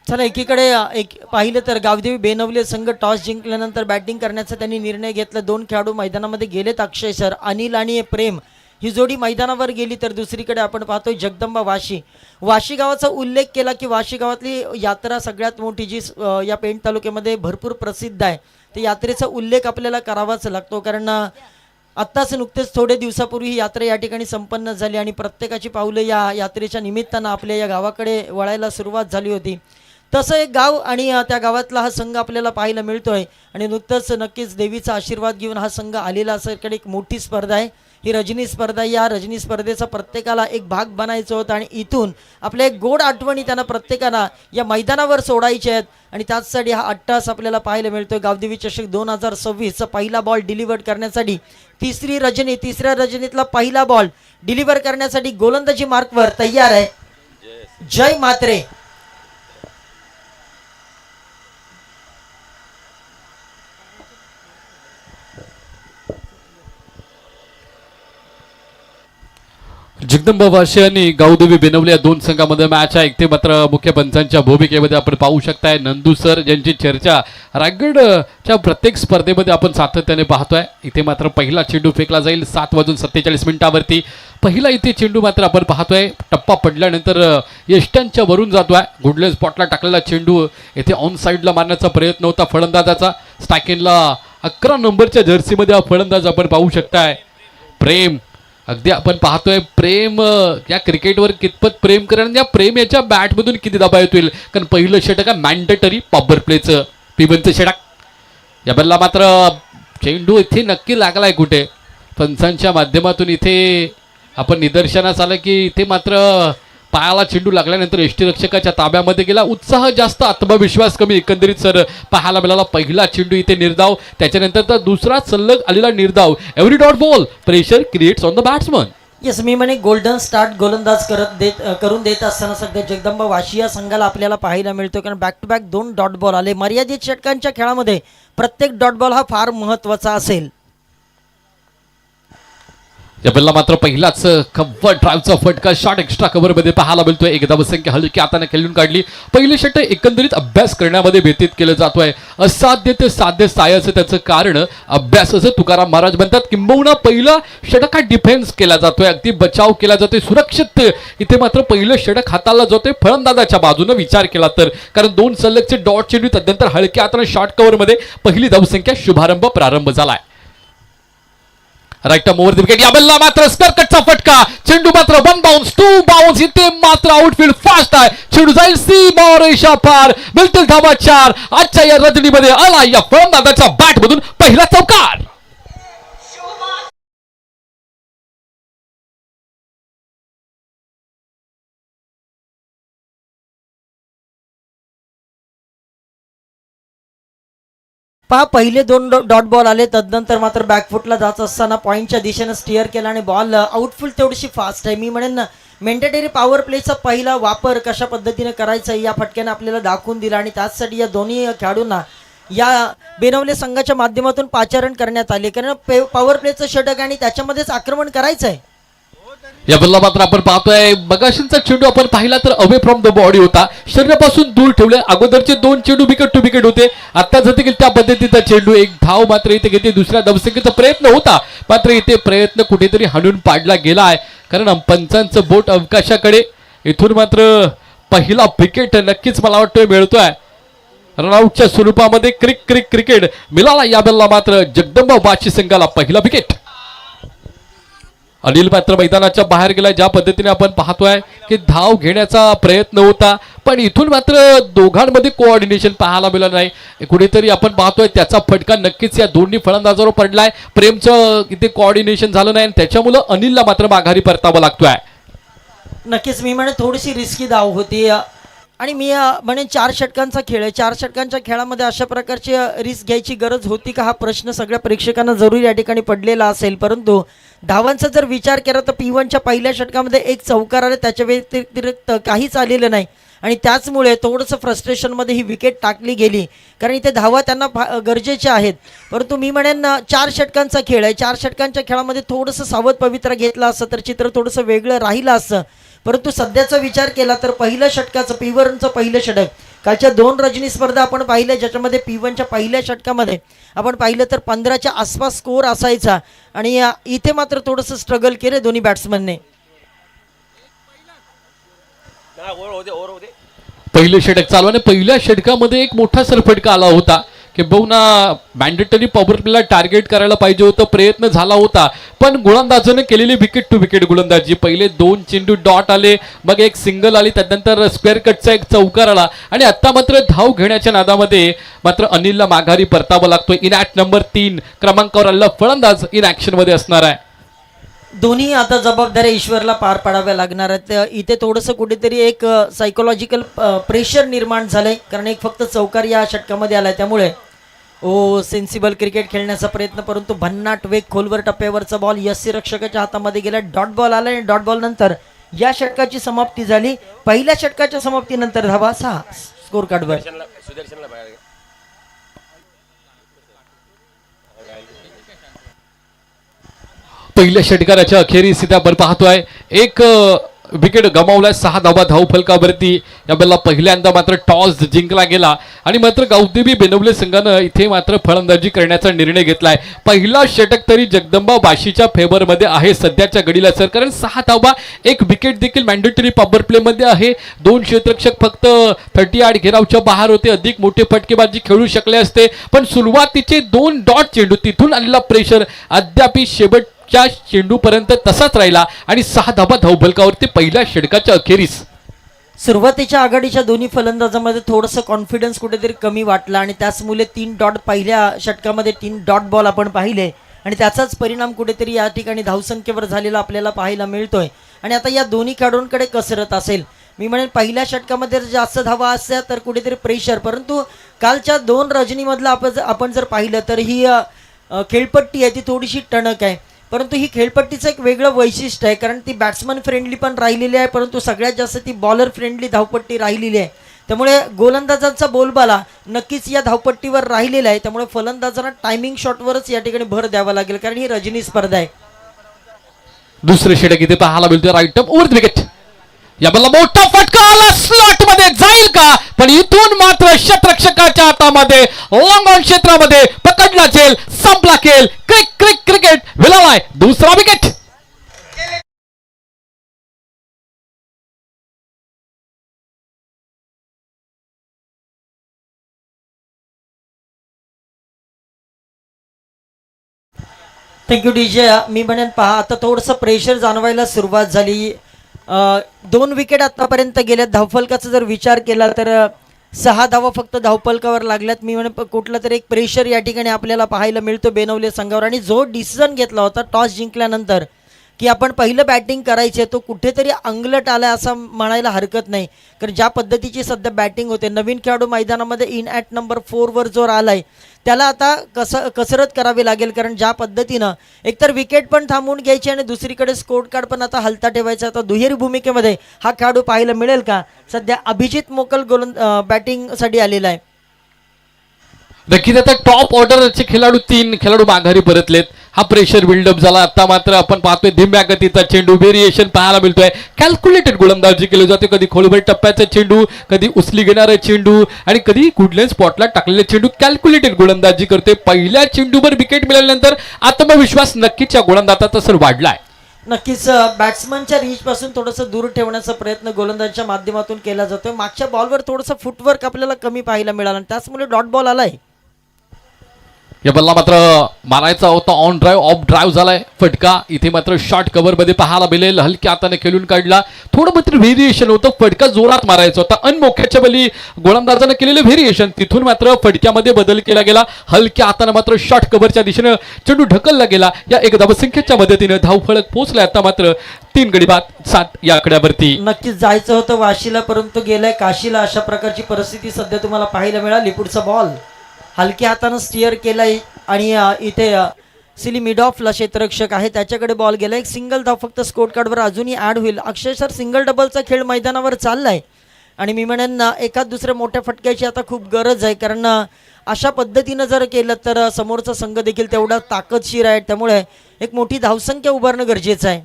चला एकीकडे एक पाहिलं तर गावदेवी बेनवले संघ टॉस जिंकल्यानंतर बॅटिंग करण्याचा त्यांनी निर्णय घेतला. दोन खेळाडू मैदानामध्ये गेलेत. अक्षय सर, अनिल आणि प्रेम ही जोडी मैदानावर गेली. तर दुसरीकडे आपण पाहतोय जगदंबा वाशी गावाचा उल्लेख केला की वाशी गावातली यात्रा सगळ्यात मोठी जी या पेण तालुक्यामध्ये भरपूर प्रसिद्ध आहे. त्या यात्रेचा उल्लेख आपल्याला करावाच लागतो, कारण आत्ताच नुकतेच थोडे दिवसापूर्वी ही यात्रा या ठिकाणी संपन्न झाली आणि प्रत्येकाची पावलं या यात्रेच्या निमित्तानं आपल्या या गावाकडे वळायला सुरुवात झाली होती. तसं एक गाव आणि त्या गावातला हा संघ आपल्याला पाहायला मिळतोय आणि नुकतंच नक्कीच देवीचा आशीर्वाद घेऊन हा संघ आलेला असेल. एक मोठी स्पर्धा आहे ही रजनी स्पर्धा. या रजनी स्पर्धेचा प्रत्येकाला एक भाग बनायचं होतं आणि इथून आपल्या एक गोड आठवणी त्यांना प्रत्येकाला या मैदानावर सोडायच्या आहेत आणि त्याचसाठी हा अट्टास आपल्याला पाहायला मिळतोय. गावदेवी चषक 2026चा पहिला बॉल डिलिव्हर करण्यासाठी तिसऱ्या रजनीतला पहिला बॉल डिलिव्हर करण्यासाठी गोलंदाजी मार्कवर तयार आहे जय मात्रे. जगदंबा वाशी आणि गावदेवी बेनवले या दोन संघामध्ये मॅच आहे. इथे मात्र मुख्य पंचांच्या भूमिकेमध्ये आपण पाहू शकताय नंदू सर ज्यांची चर्चा रायगडच्या प्रत्येक स्पर्धेमध्ये आपण सातत्याने पाहतोय. इथे मात्र पहिला चेंडू फेकला जाईल 7:47 पहिला इथे चेंडू मात्र आपण पाहतोय. टप्पा पडल्यानंतर यष्टांच्या वरून जातोय. गुडले स्पॉटला टाकलेला चेंडू इथे ऑन साईडला मारण्याचा प्रयत्न होता फलंदाजाचा. स्टॅकिनला 11 नंबरच्या जर्सीमध्ये हा फलंदाज आपण पाहू शकताय. प्रेम अगदी आपण पाहतोय प्रेम या क्रिकेटवर कितपत प्रेम करेल, या प्रेम याच्या बॅटमधून किती दबाव येतील, कारण पहिलं षटक आहे मॅन्डेटरी पॉवर प्लेचं पिबनचं षटक. या बल्ला मात्र चेंडू इथे नक्की लागलाय कुठे पंचांच्या माध्यमातून. इथे आपण निदर्शनास आलं की इथे मात्र पायाला चेंडू लागल्यानंतर यष्टीरक्षकाच्या ताब्यामध्ये गेला. उत्साह जास्त, आत्मविश्वास कमी एकंदरीत सर पाहायला मिळाला. पहिला चेंडू इथे निर्धाव, त्याच्यानंतर तर दुसरा सलग आलेला निर्धाव. Every dot ball pressure creates on the batsman. Yes, मी म्हणे गोल्डन स्टार्ट गोलंदाज करून देत असताना सध्या जगदंबा वाशी या संघाला आपल्याला पाहायला मिळतो, कारण back to back 2 dot ball आले. मर्यादित षटकांच्या खेळामध्ये प्रत्येक डॉट बॉल हा फार महत्त्वाचा असेल. या बल्ला मात्र पहिलाच कव्हर ड्राईव्हचा फटका शॉट एक्स्ट्रा कव्हरमध्ये पाहायला मिळतोय. एक धावसंख्या हलकी हाताने खेळून काढली. पहिली षटक एकंदरीत अभ्यास करण्यामध्ये व्यतीत केलं जातोय. असाध्य ते साध्य सायाचं त्याचं कारण अभ्यास असं तुकाराम महाराज म्हणतात. किंबहुना पहिला षटक हा डिफेन्स केला जातोय, अगदी बचाव केला जातोय सुरक्षित. इथे मात्र पहिलं षटक हाताला जातोय फलंदाजाच्या बाजूनं विचार केला तर, कारण 2 सलगचे डॉट चेंडू तदनंतर हलक्या हाताने शॉर्ट कव्हरमध्ये पहिली धावसंख्या शुभारंभ प्रारंभ झालाय. Right over the wicket. या बल्ला मात्र स्करकटचा फटका. चेंडू मात्र 1 बाउन्स 2 बाउन्स. इथे मात्र आउटफील्ड फास्ट आहे. चेंडू जाईल सीमा रेषा पार. मिळतील धावा 4. आजच्या या रजनीमध्ये आला या फलंदाजाच्या बॅटमधून पहिला चौकार. पहा पहिले 2 डॉट बॉल आले, तदनंतर मात्र बॅकफुटला जात असताना पॉईंटच्या दिशेनं स्टिअर केला आणि बॉल आउटफील्ड तेवढीशी फास्ट आहे. मी म्हणेन मेंडेटरी पॉवर प्लेचा पहिला वापर कशा पद्धतीने करायचा या फटक्याने आपल्याला दाखवून दिला आणि त्याचसाठी या दोन्ही खेळाडूंना या बेनवले संघाच्या माध्यमातून पाचारण करण्यात आले, कारण पॉवर प्लेचं षटक आणि त्याच्यामध्येच आक्रमण करायचं आहे. या बल्ला मात्र आपण पाहतोय मगाशींचा चेंडू आपण पाहिला तर अवे फ्रॉम द बॉडी होता, शरीरापासून दूर ठेवले. अगोदरचे 2 चेंडू विकेट टू विकेट होते. आता देखील त्या पद्धतीचा चेंडू एक धाव मात्र इथे घेते. दुसऱ्या धावसंख्येचा प्रयत्न होता, मात्र इथे प्रयत्न कुठेतरी हाणून पाडला गेला आहे, कारण पंचांचं बोट अवकाशाकडे. इथून मात्र पहिला विकेट नक्कीच मला वाटतोय मिळतोय. रनआउटच्या स्वरूपामध्ये क्रिकेट मिळाला या बल्ला मात्र जगदंबा वाशी संघाला पहिला विकेट. अनिल मात्र मैदानाच्या बाहेर गेला. ज्या पद्धतीने आपण पाहतोय की धाव घेण्याचा प्रयत्न होता, पण इथून मात्र दोघांमध्ये कोऑर्डिनेशन पाहायला मिळालं नाही. कुठेतरी आपण पाहतोय त्याचा फटका नक्कीच या दोन्ही फलंदाजावर पडलाय. प्रेमचं इथे कोऑर्डिनेशन झालं नाही आणि त्याच्यामुळे अनिलला मात्र माघारी परतावं लागतोय. नक्कीच मी म्हणे थोडीशी रिस्की धाव होती आणि मी म्हणे 4 षटकांचा खेळ आहे. 4 षटकांच्या खेळामध्ये अशा प्रकारची रिस्क घ्यायची गरज होती का, हा प्रश्न सगळ्या प्रेक्षकांना जरूर या ठिकाणी पडलेला असेल. परंतु धावांचा जर विचार केला तर P1च्या पहिल्या षटकामध्ये 1 चौकार आले, त्याच्या व्यतिरिक्त काहीच आलेलं नाही. आणि त्याचमुळे थोडंसं फ्रस्ट्रेशनमध्ये ही विकेट टाकली गेली, कारण इथे धावा त्यांना गरजेच्या आहेत. परंतु मी म्हणेन 4 षटकांचा खेळ आहे, 4 षटकांच्या खेळामध्ये थोडंसं सावध पवित्रा घेतला असतं तर चित्र थोडंसं वेगळं राहिलं असतं. परंतु सध्याचा विचार केला तर पहिल्या षटकाचं P1चं पहिलं षटक, कालच्या 2 रजनी स्पर्धा आपण पाहिल्या ज्याच्यामध्ये P1च्या पहिल्या षटकामध्ये आपण पाहिलं तर 15च्या आसपास स्कोअर असायचा आणि इथे मात्र थोडंसं स्ट्रगल केलं दोन्ही बॅट्समनने. पहिलं षटक चालू आणि पहिल्या षटकामध्ये एक मोठा सरफटका आला होता की बहुना मॅन्डेटरी पॉवर प्लेला टार्गेट करायला पाहिजे होतं, प्रयत्न झाला होता पण गोलंदाजाने केलेली विकेट टू विकेट गोलंदाजी. पहिले 2 चेंडू डॉट आले, मग एक सिंगल आली, त्यानंतर स्क्वेअर कटचा एक चौकार आला आणि आता मात्र धाव घेण्याच्या नादामध्ये मात्र अनिलला माघारी परतावा लागतोय. इन ॲट नंबर 3 क्रमांकावर आलेला फलंदाज इन ॲक्शनमध्ये असणार आहे. दोन्ही आता जबाबदाऱ्या ईश्वरला पार पाडाव्या लागणार आहेत. इथे थोडंसं कुठेतरी एक सायकोलॉजिकल प्रेशर निर्माण झालंय, कारण एक फक्त चौकार या षटकामध्ये आलाय, त्यामुळे सेन्सिबल क्रिकेट खेळण्याचा प्रयत्न, परंतु भन्नाट वेग, खोलवर टप्प्यावरचा बॉल यष्टीरक्षकाच्या हातामध्ये गेला. डॉट बॉल आला आणि डॉट बॉल नंतर या षटकाची समाप्ती झाली. पहिल्या षटकाच्या समाप्तीनंतर धावा 6 स्कोर कार्डवर. पहिल्या षटकाराच्या अखेरीस इथे आपण पाहतोय एक विकेट गमावलाय, 6 धावा धावफलकावरती. यावेळेला पहिल्यांदा मात्र टॉस जिंकला गेला आणि मात्र गावदेवी बेनवले संघानं इथे मात्र फलंदाजी करण्याचा निर्णय घेतलाय. पहिला षटक तरी जगदंबा बाशीच्या फेवरमध्ये आहे सध्याच्या घडीला सर, कारण 6 धावा, एक विकेट देखील मॅन्डेटरी पॉवर प्लेमध्ये आहे. 2 क्षेत्ररक्षक फक्त 38 घेरावच्या बाहेर होते, अधिक मोठे फटकेबाजी खेळू शकले असते पण सुरुवातीचे 2 डॉट चेंडू, तिथून आलेला प्रेशर अद्याप शेवटच्या चेंडूपर्यंत तसाच राहिला आणि 6 धावा धावफलकावरती पहिल्या षटकाच्या अखेरीस. सुरुवातीच्या आघाडीच्या दोन्ही फलंदाजांमध्ये थोडंसं कॉन्फिडन्स कुठेतरी कमी वाटला आणि त्याचमुळे 3 डॉट पहिल्या षटकामध्ये 3 डॉट बॉल आपण पाहिले आणि त्याचाच परिणाम कुठेतरी या ठिकाणी धावसंख्येवर झालेला आपल्याला पाहायला मिळतोय. आणि आता या दोन्ही खेळाडूंकडे कसरत असेल. मी म्हणेन पहिल्या षटकामध्ये जास्त धावा असल्या तर कुठेतरी प्रेशर, परंतु कालच्या 2 रजनीमधला आपण जर पाहिलं तर ही खेळपट्टी आहे ती थोडीशी टणक आहे, परंतु ही खेळपट्टीचं एक वेगळं वैशिष्ट्य आहे, कारण ती बॅट्समन फ्रेंडली पण राहिलेली आहे परंतु सगळ्यात जास्त ती बॉलर फ्रेंडली धावपट्टी राहिलेली आहे. त्यामुळे गोलंदाजांचा बोलबाला नक्कीच या धावपट्टीवर राहिलेला आहे. त्यामुळे फलंदाजांना टायमिंग शॉटवरच या ठिकाणी भर द्यावा लागेल, कारण ही रजनी स्पर्धा आहे. दुसरे षटक इथे पाहायला मिळतोय, राईट अप ओव्हर विकेट. याला मोठा फटका आला, स्लॉट मध्ये जाईल का, पण इथून मात्र क्षेत्ररक्षकाच्या हातामध्ये लॉंग ऑन क्षेत्रामध्ये पकडला जाईल, संपला खेळ. क्रिक क्रिक क्रिकेट विलालाय दुसरा विकेट. Thank you DJ. मी म्हणेन पहा आता थोडंसं प्रेशर जाणवायला सुरुवात झाली. 2 विकेट आतापर्यंत गेल्यात. धावफलकाचा जर विचार केला तर 6 धावा फक्त धावफलकावर लागल्यात. मी म्हणेन कुठलं तरी एक प्रेशर या ठिकाणी आपल्याला पाहायला मिळतो बेनवले संघावर. आणि जो डिसिजन घेतला होता टॉस जिंकल्यानंतर की आपण पहिलं बॅटिंग करायचे, तो कुठेतरी अंगलट आला असं म्हणायला हरकत नाही, कारण ज्या पद्धतीची सध्या बॅटिंग होते, नवीन खेळाडू मैदानामध्ये इन ॲट नंबर 4 वर जो आलाय त्याला आता कसरत करावी लागेल, कारण ज्या पद्धतीनं एकतर विकेट पण थांबवून घ्यायची आणि दुसरीकडे स्कोर कार्ड पण आता हलता ठेवायचा. आता दुहेरी भूमिकेमध्ये हा खेळाडू पाहायला मिळेल का. सध्या अभिजित मोकल बॅटिंगसाठी आलेला आहे. नक्कीच आता टॉप ऑर्डरचे खेळाडू 3 खेळाडू माघारी परतलेत. हा प्रेशर बिल्डअप झाला. आता मात्र आपण पाहतोय धीम्या गतीचा चेंडू, व्हेरिएशन पाहायला मिळतोय. कॅल्क्युलेटेड गोलंदाजी केली जाते, कधी खोलवर टप्प्याचा चेंडू, कधी उचली घेणारा चेंडू आणि कधी कुठल्याच स्पॉटला टाकलेले चेंडू. कॅल्क्युलेटेड गोलंदाजी करते. पहिल्या चेंडूवर विकेट मिळाल्यानंतर आत्मविश्वास नक्कीच या गोलंदाजाचा सर वाढलाय. नक्कीच बॅट्समनच्या रीच पासून थोडंसं दूर ठेवण्याचा प्रयत्न गोलंदाजाच्या माध्यमातून केला जातोय. मागच्या बॉलवर थोडंसं फुटवर्क आपल्याला कमी पाहायला मिळालं आणि त्याचमुळे डॉट बॉल आलाय. या बॉलला मात्र मारायचा होता ऑन ड्राईव्ह, ऑफ ड्राईव्ह झालाय फटका. इथे मात्र शॉर्ट कव्हर मध्ये पाहायला मिळेल. हलक्या हाताने खेळून काढला, थोडं मात्र व्हेरिएशन होतं. फटका जोरात मारायचा होता. अनमोख्याच्या बली गोलंदाजानं केलेलं व्हेरिएशन, तिथून मात्र फटक्यामध्ये बदल केला गेला. हलक्या हाताने मात्र शॉर्ट कव्हरच्या दिशेनं चेंडू ढकलला गेला. या एक धावसंख्येच्या मदतीनं धावफलक पोहोचलाय. आता मात्र 3 गडी बाद 7 या आकड्यावरती. नक्कीच जायचं होतं वाशीला परंतु गेलाय काशीला, अशा प्रकारची परिस्थिती सध्या तुम्हाला पाहायला मिळाली. पुढचा बॉल हलक्या हातानं स्टिअर केलाय आणि इथे सिली मिड ऑफला क्षेत्ररक्षक आहे त्याच्याकडे बॉल गेला. एक सिंगल धाव फक्त स्कोर कार्डवर अजूनही ॲड होईल. अक्षरशः सिंगल डबलचा खेळ मैदानावर चाललाय. आणि मी म्हणेन एखाद दुसऱ्या मोठ्या फटक्याची आता खूप गरज आहे, कारण अशा पद्धतीनं जर केलं तर समोरचा संघ देखील तेवढा ताकदशीर आहे, त्यामुळे एक मोठी धावसंख्या उभारणं गरजेचं आहे.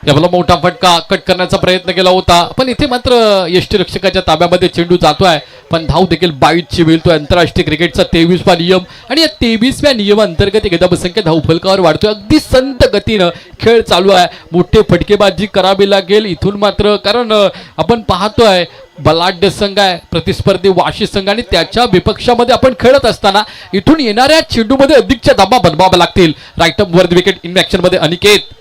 याला मोठा फटका कट करण्याचा प्रयत्न केला होता, पण इथे मात्र यष्टीरक्षकाच्या ताब्यामध्ये चेंडू जातोय, पण धाव देखील 22ची मिळतोय. आंतरराष्ट्रीय क्रिकेटचा 23वा नियम आणि या 23व्या नियमांतर्गत एक धावसंख्या धावफलकावर वाढतोय. अगदी संत गतीनं खेळ चालू आहे. मोठे फटकेबाजी करावी लागेल इथून मात्र, कारण आपण पाहतोय बलाढ्य संघ आहे, प्रतिस्पर्धी वाशी संघ आणि त्याच्या विपक्षामध्ये आपण खेळत असताना इथून येणाऱ्या चेंडूमध्ये अधिकच्या धाबा बनवाव्या लागतील. राईट अप वर विकेट इन ऍक्शन मध्ये अनिकेत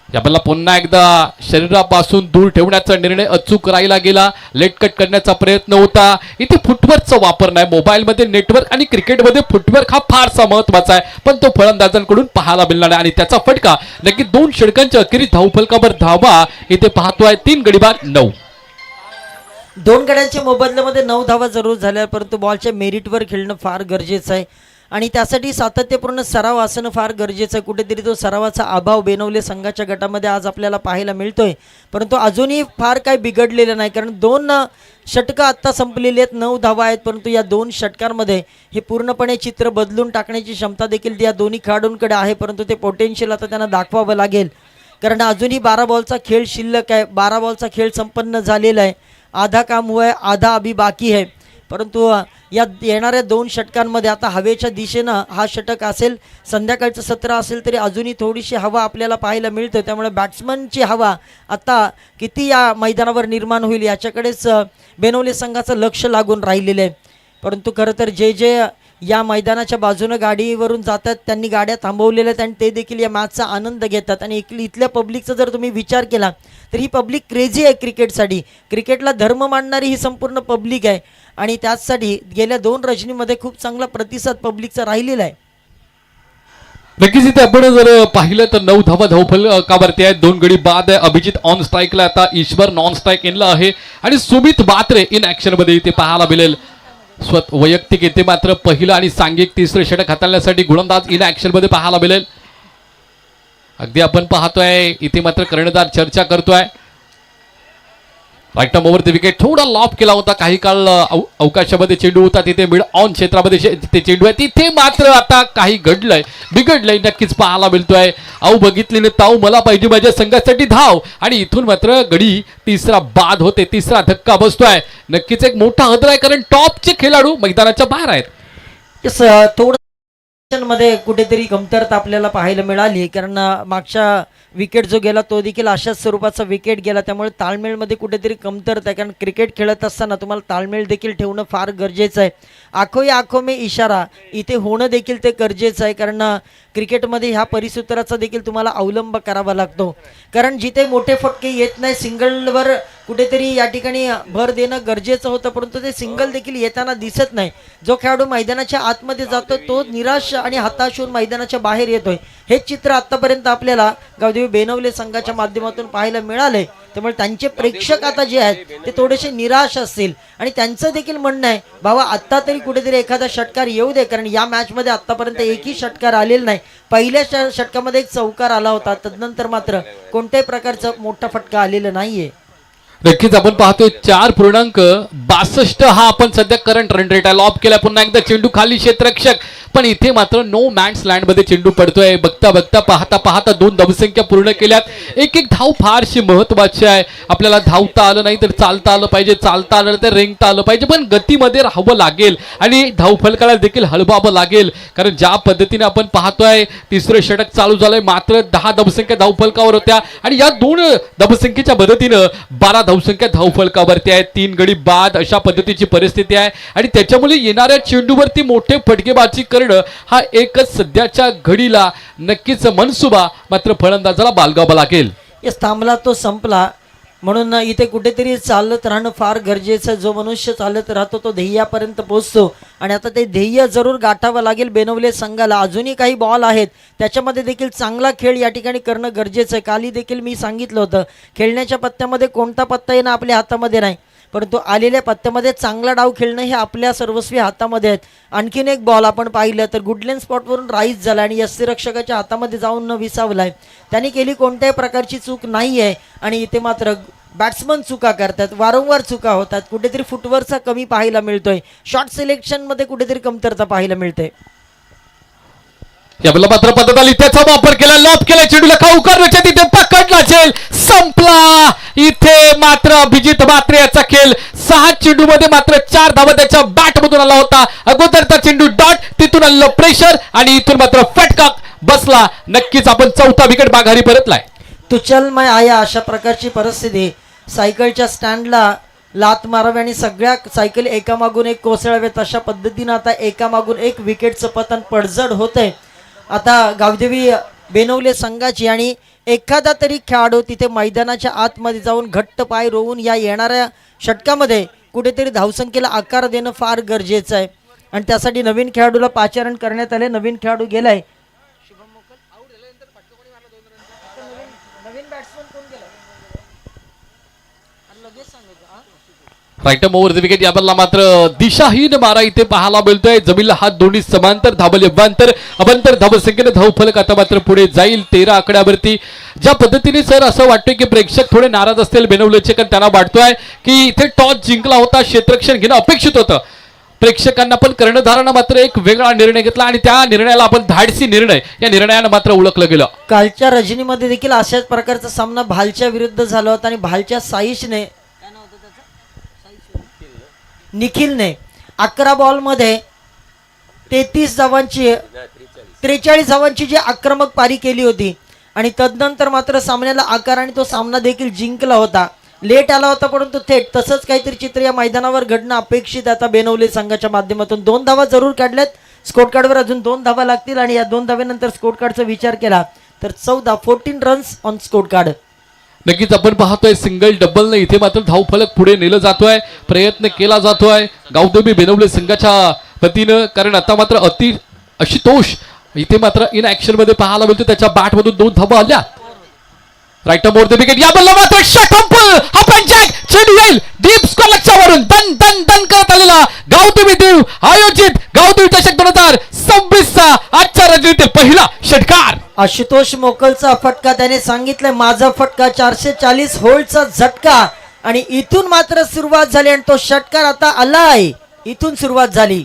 याला पुन्हा एकदा शरीरापासून दूर ठेवण्याचा निर्णय अचूक राहिला गेला. लेट कट करण्याचा प्रयत्न होता. इथे फुटवर्कचा वापर नाही. मोबाईलमध्ये नेटवर्क आणि क्रिकेटमध्ये फुटवर्क हा फारसा महत्वाचा आहे, पण तो फलंदाजांकडून पाहायला मिळणार नाही आणि त्याचा फटका नक्की 2 षटकांच्या अखेरीस धावफलकावर धावा इथे पाहतोय. 3 गडी बाद 9. 2 गड्यांच्या मोबदल्यामध्ये 9 धावा जरूर झाल्या, परंतु बॉलच्या मेरिटवर खेळणं फार गरजेचं आहे आणि त्यासाठी सातत्यपूर्ण सराव असणं फार गरजेचं आहे. कुठेतरी तो सरावाचा अभाव बेनवले संघाच्या गटामध्ये आज आपल्याला पाहायला मिळतोय, परंतु अजूनही फार काय बिघडलेलं नाही, कारण 2 षटकं आत्ता संपलेली आहेत. 9 धावा आहेत, परंतु या 2 षटकांमध्ये हे पूर्णपणे चित्र बदलून टाकण्याची क्षमता देखील या दोन्ही खेळाडूंकडे आहे, परंतु ते पोटेन्शियल आता त्यांना दाखवावं लागेल, कारण अजूनही 12 बॉलचा खेळ शिल्लक आहे. 12 बॉलचा खेळ संपन्न झालेला आहे. आधा काम हुआ है, आधा अभी बाकी है, परंतु या येणाऱ्या 2 षटकांमध्ये आता हवेच्या दिशेनं हा षटक असेल, संध्याकाळचं सत्र असेल तरी अजूनही थोडीशी हवा आपल्याला पाहायला मिळते, त्यामुळे बॅट्समनची हवा आता किती या मैदानावर निर्माण होईल याच्याकडेच बेनवले संघाचं लक्ष लागून राहिलेलं आहे. परंतु खरं तर जे या मैदानाच्या बाजूनं गाडीवरून जातात त्यांनी गाड्या थांबवलेल्या आहेत आणि ते देखील या मॅचचा आनंद घेतात. आणि इथल्या पब्लिकचा जर तुम्ही विचार केला तर ही पब्लिक क्रेझी आहे क्रिकेटसाठी. क्रिकेटला धर्म मानणारी ही संपूर्ण पब्लिक आहे आणि त्याचसाठी गेल्या 2 रजनीमध्ये खूप चांगला प्रतिसाद पब्लिकचा राहिलेला आहे. नक्कीच इथे आपण जर पाहिलं तर 9 धावा धावफलकावरती आहेत. 2 गडी बाद आहे. अभिजित ऑन स्ट्राईकला, आता ईश्वर नॉन स्ट्राईक इनला आहे आणि सुमित बात्रे इन ऍक्शन मध्ये इथे पाहायला मिळेल. वैयक्तिक येथे मात्र पहिलं आणि सांघिक 3रे षटक हाताळण्यासाठी गोलंदाज इन ऍक्शन मध्ये पाहायला मिळेल. अगदी आपण पाहतोय इथे मात्र कर्णधार चर्चा करतोय. राईट ओव्हर द विकेट थोडा लॉफ केला होता. काही काळ अवकाशामध्ये चेंडू होता, तिथे मिड ऑन क्षेत्रामध्ये ते चेंडू आहे, तिथे मात्र आता काही घडलंय, बिघडलंय नक्कीच पाहायला मिळतोय. अहो बघितलेले ताऊ मला पाहिजे माझ्या संघासाठी धाव आणि इथून मात्र गडी 3रा बाद होते, 3रा धक्का बसतोय. नक्कीच एक मोठा हदर आहे, कारण टॉपचे खेळाडू मैदानाच्या बाहेर आहेत. थोडं मध्ये कुठेतरी कमतरता आपल्याला पाहायला मिळाली, कारण मागच्या विकेट जो गेला तो देखील अशाच स्वरूपाचा विकेट गेला, त्यामुळे ताळमेळमध्ये कुठेतरी कमतरता आहे. कारण क्रिकेट खेळत असताना तुम्हाला ताळमेळ देखील ठेवणं फार गरजेचं आहे. आखो या आखो में इशारा इथे होणं देखील ते गरजेचं आहे, कारण क्रिकेटमध्ये ह्या परिसूत्राचा देखील तुम्हाला अवलंब करावा लागतो. कारण जिथे मोठे फटके येत नाही सिंगलवर कुठेतरी या ठिकाणी भर देणं गरजेचं होतं, परंतु ते सिंगल देखील येताना दिसत नाही. जो खेळाडू मैदानाच्या आतमध्ये जातो तो निराश आणि हताश होऊन मैदानाच्या बाहेर येतोय. हे चित्र आतापर्यंत आपल्याला गावदेवी बेनवले संघाच्या माध्यमातून पाहायला मिळालंय. त्यामुळे त्यांचे प्रेक्षक आता जे आहेत ते थोडेसे निराश असतील आणि त्यांचं देखील म्हणणं आहे बाबा आत्ता तरी कुठेतरी एखादा षटकार येऊ दे, कारण या मॅचमध्ये आत्तापर्यंत एकही षटकार आलेला नाही. पहिल्या षटकामध्ये एक चौकार आला होता, तदनंतर मात्र कोणत्याही प्रकारचा मोठा फटका आलेला नाहीये. नक्कीच आपण पाहतोय 4.62 हा आपण सध्या करंट रन रेट आहे. लॉप केला पुन्हा एकदा चेंडू खाली क्षेत्ररक्षक, पण इथे मात्र नो मॅन्स लँड मध्ये चेंडू पडतोय. बघता बघता पाहता 2 धावसंख्या पूर्ण केल्यात. एक धाव फारशी महत्वाची आहे. आपल्याला धावता आलं नाही तर चालता आलं पाहिजे, चालता आलं तर रेंगता आलं पाहिजे, पण गतीमध्ये राहावं लागेल आणि धावफलकाला देखील हलवावं लागेल. कारण ज्या पद्धतीने आपण पाहतोय 3रे षटक चालू झालंय, मात्र 10 धावसंख्या धावफलकावर होत्या आणि या 2 धावसंख्येच्या मदतीनं 12 धावसंख्या धावफलकावरती आहे. 3 गडी बाद अशा पद्धतीची परिस्थिती आहे आणि त्याच्यामुळे येणाऱ्या चेंडूवरती मोठे फटकेबाजी करणं हा एकच सध्याच्या घडीला नक्कीच मनसुबा मात्र फलंदाजाला बाळगावा लागेल. थांबला तो संपला, म्हणून इथे कुठेतरी चालत राहणं फार गरजेचं. जो मनुष्य चालत राहतो तो ध्येयापर्यंत पोहोचतो आणि आता ते ध्येय जरूर गाठावं लागेल बेनवले संघाला. अजूनही काही बॉल आहेत, त्याच्यामध्ये देखील चांगला खेळ या ठिकाणी करणं गरजेचं आहे. काली देखील मी सांगितलं होतं खेळण्याच्या पत्त्यामध्ये कोणता पत्ता येणं आपल्या हातामध्ये नाही, परंतु आलेल्या पत्त्यामध्ये चांगला डाव खेळणं हे आपल्या सर्वस्वी हातामध्ये आहेत. आणखीन एक बॉल आपण पाहिलं तर गुडलेन स्पॉटवरून राईज झाला आणि यष्टीरक्षकाच्या हातामध्ये जाऊन न विसावलाय. त्यांनी केली कोणत्याही प्रकारची चूक नाही आहे आणि इथे मात्र बॅट्समन चुका करतात, वारंवार चुका होतात, कुठेतरी फुटवर्कचा कमी पाहायला मिळतोय, शॉट सिलेक्शनमध्ये कुठेतरी कमतरता पाहायला मिळते. या बल्ला मात्र पद्धत आली, त्याचा वापर केला, लॉब केला, चेंडूला खाऊ करण्याच्या तिथे पकडला, झेल संपला. इथे मात्र अभिजित म्हात्रे याचा खेळ 6 चेंडू मध्ये मात्र 4 धावा त्याच्या बॅट मधून आला होता. अगोदरचा चेंडू डॉट, तिथून आलं प्रेशर आणि इथून मात्र फटका बसला. नक्कीच आपण 4था विकेट माघारी परतलाय. तू चल मैं आया अशा प्रकारची परिस्थिती, सायकलच्या स्टँडला लात मारावी आणि सगळ्या सायकल एकामागून एक कोसळाव्यात अशा पद्धतीनं आता एकामागून एक विकेटचं पतन पडझड होतंय. आता गावदेवी बेनवले संघाची आणि एखादा तरी खेळाडू तिथे मैदानाच्या आतमध्ये जाऊन घट्ट पाय रोवून या येणाऱ्या षटकामध्ये कुठेतरी धावसंख्येला आकार देणं फार गरजेचं आहे आणि त्यासाठी नवीन खेळाडूला पाचारण करण्यात आले. नवीन खेळाडू गेलाय. Right over wicket. या बॉलला मात्र दिशाहीन मारा इथे पाहायला मिळतोय. जमीनला हात दोन्ही समांतर, धावले अभांतर, अभांतर धावसंख्येने धावफलक आता मात्र पुढे जाईल 13 आकड्यावरती. ज्या पद्धतीने सर असं वाटतंय की प्रेक्षक थोडे नाराज असतील बेनवलेचे, कारण त्यांना वाटतोय की इथे टॉस जिंकला होता, क्षेत्ररक्षण घेणं अपेक्षित होतं. प्रेक्षकांना पण कर्णधारानं मात्र एक वेगळा निर्णय घेतला आणि त्या निर्णयाला आपण धाडसी निर्णय या निर्णयानं मात्र ओळखलं गेलं. कालच्या रजनीमध्ये देखील अशाच प्रकारचा सामना भालच्या विरुद्ध झाला होता आणि भालच्या साईशने निखिलने 11 बॉलमध्ये 33 धावांची 43 धावांची जी आक्रमक पारी केली होती आणि तदनंतर मात्र सामन्याला आकार आणि तो सामना देखील जिंकला होता. लेट आला होता परंतु थेट तसंच काहीतरी चित्र या मैदानावर घडणं अपेक्षित. आता बेनवले संघाच्या माध्यमातून 2 धावा जरूर काढल्यात. स्कोर कार्डवर अजून 2 धावा लागतील आणि या 2 धाव्यानंतर स्कोर कार्डचा विचार केला तर 14 रन्स ऑन स्कोर कार्ड. नक्कीच आपण पाहतोय सिंगल डबल ने इथे मात्र धावफलक पुढे नेलं जातोय, प्रयत्न केला जातोय गावदेवी बेनवले संघाच्या वतीनं. कारण आता मात्र आशुतोष इथे मात्र इन ऍक्शन मध्ये पाहायला मिळतो, त्याच्या बॅट मधून 2 धावा आल्या. Right more the wicket. या बॉलला मात्र शॉट हा पंचायत चेंडू येईल डीप स्कोर लक्षावरून दन दन दन करत आलेला गावदेवी देव आयोजित गावदेवी चषक 2026चा आजच्या रजनीतील पहिला षटकार. आशुतोष मोकलचा फटका, त्याने सांगितलंय माझा फटका 440 होल्डचा झटका आणि इथून मात्र सुरुवात झाली आणि तो षटकार आता आलाय. इथून सुरुवात झाली.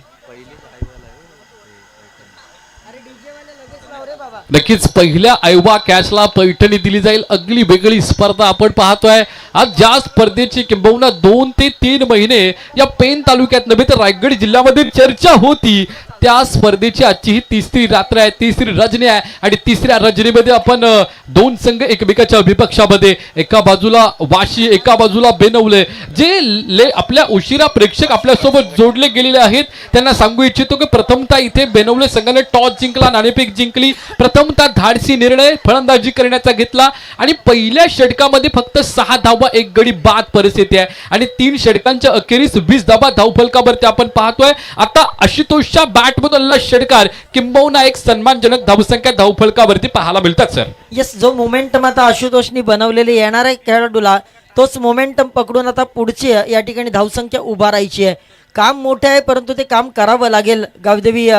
नक्कीच पहिल्या आयवा कॅचला पैठणी दिली जाईल. अगदी वेगळी स्पर्धा आपण पाहतोय आज. ज्या स्पर्धेची किंबहुना 2 ते 3 महिने या पेन तालुक्यात नव्हे तर रायगड जिल्ह्यामध्ये चर्चा होती, त्या स्पर्धेची आजची ही 3री रात्र आहे, 3री रजनी आहे आणि 3ऱ्या रजनीमध्ये आपण 2 संघ एकमेकाच्या विपक्षामध्ये, एका बाजूला वाशी, एका बाजूला बेनवले, जे आपल्या उशिरा प्रेक्षक आपल्यासोबत जोडले गेलेले आहेत. त्यांना सांगू इच्छितो की प्रथमतः इथे बेनवले संघाने टॉस जिंकला, नाणेफेक जिंकली. प्रथमतः धाडसी निर्णय फलंदाजी करण्याचा घेतला आणि पहिल्या षटकामध्ये फक्त 6 धावा, 1 गडी बाद परिस्थिती आहे आणि 3 षटकांच्या अखेरीस 20 धावा धावफलकावरती आपण पाहतोय. आता आशुतोषच्या बॅट मधून षटकार किंबहुना एक सन्मानजनक धावसंख्या धावफलकावरती पाहायला मिळतात सर. येस, जो मोमेंटम आता आशुतोषनी बनवलेले येणाऱ्या खेळाडूला तोच मोमेंटम पकडून आता पुढची या ठिकाणी धावसंख्या उभारायची आहे. काम मोठे आहे परंतु ते काम करावं लागेल गावदेवी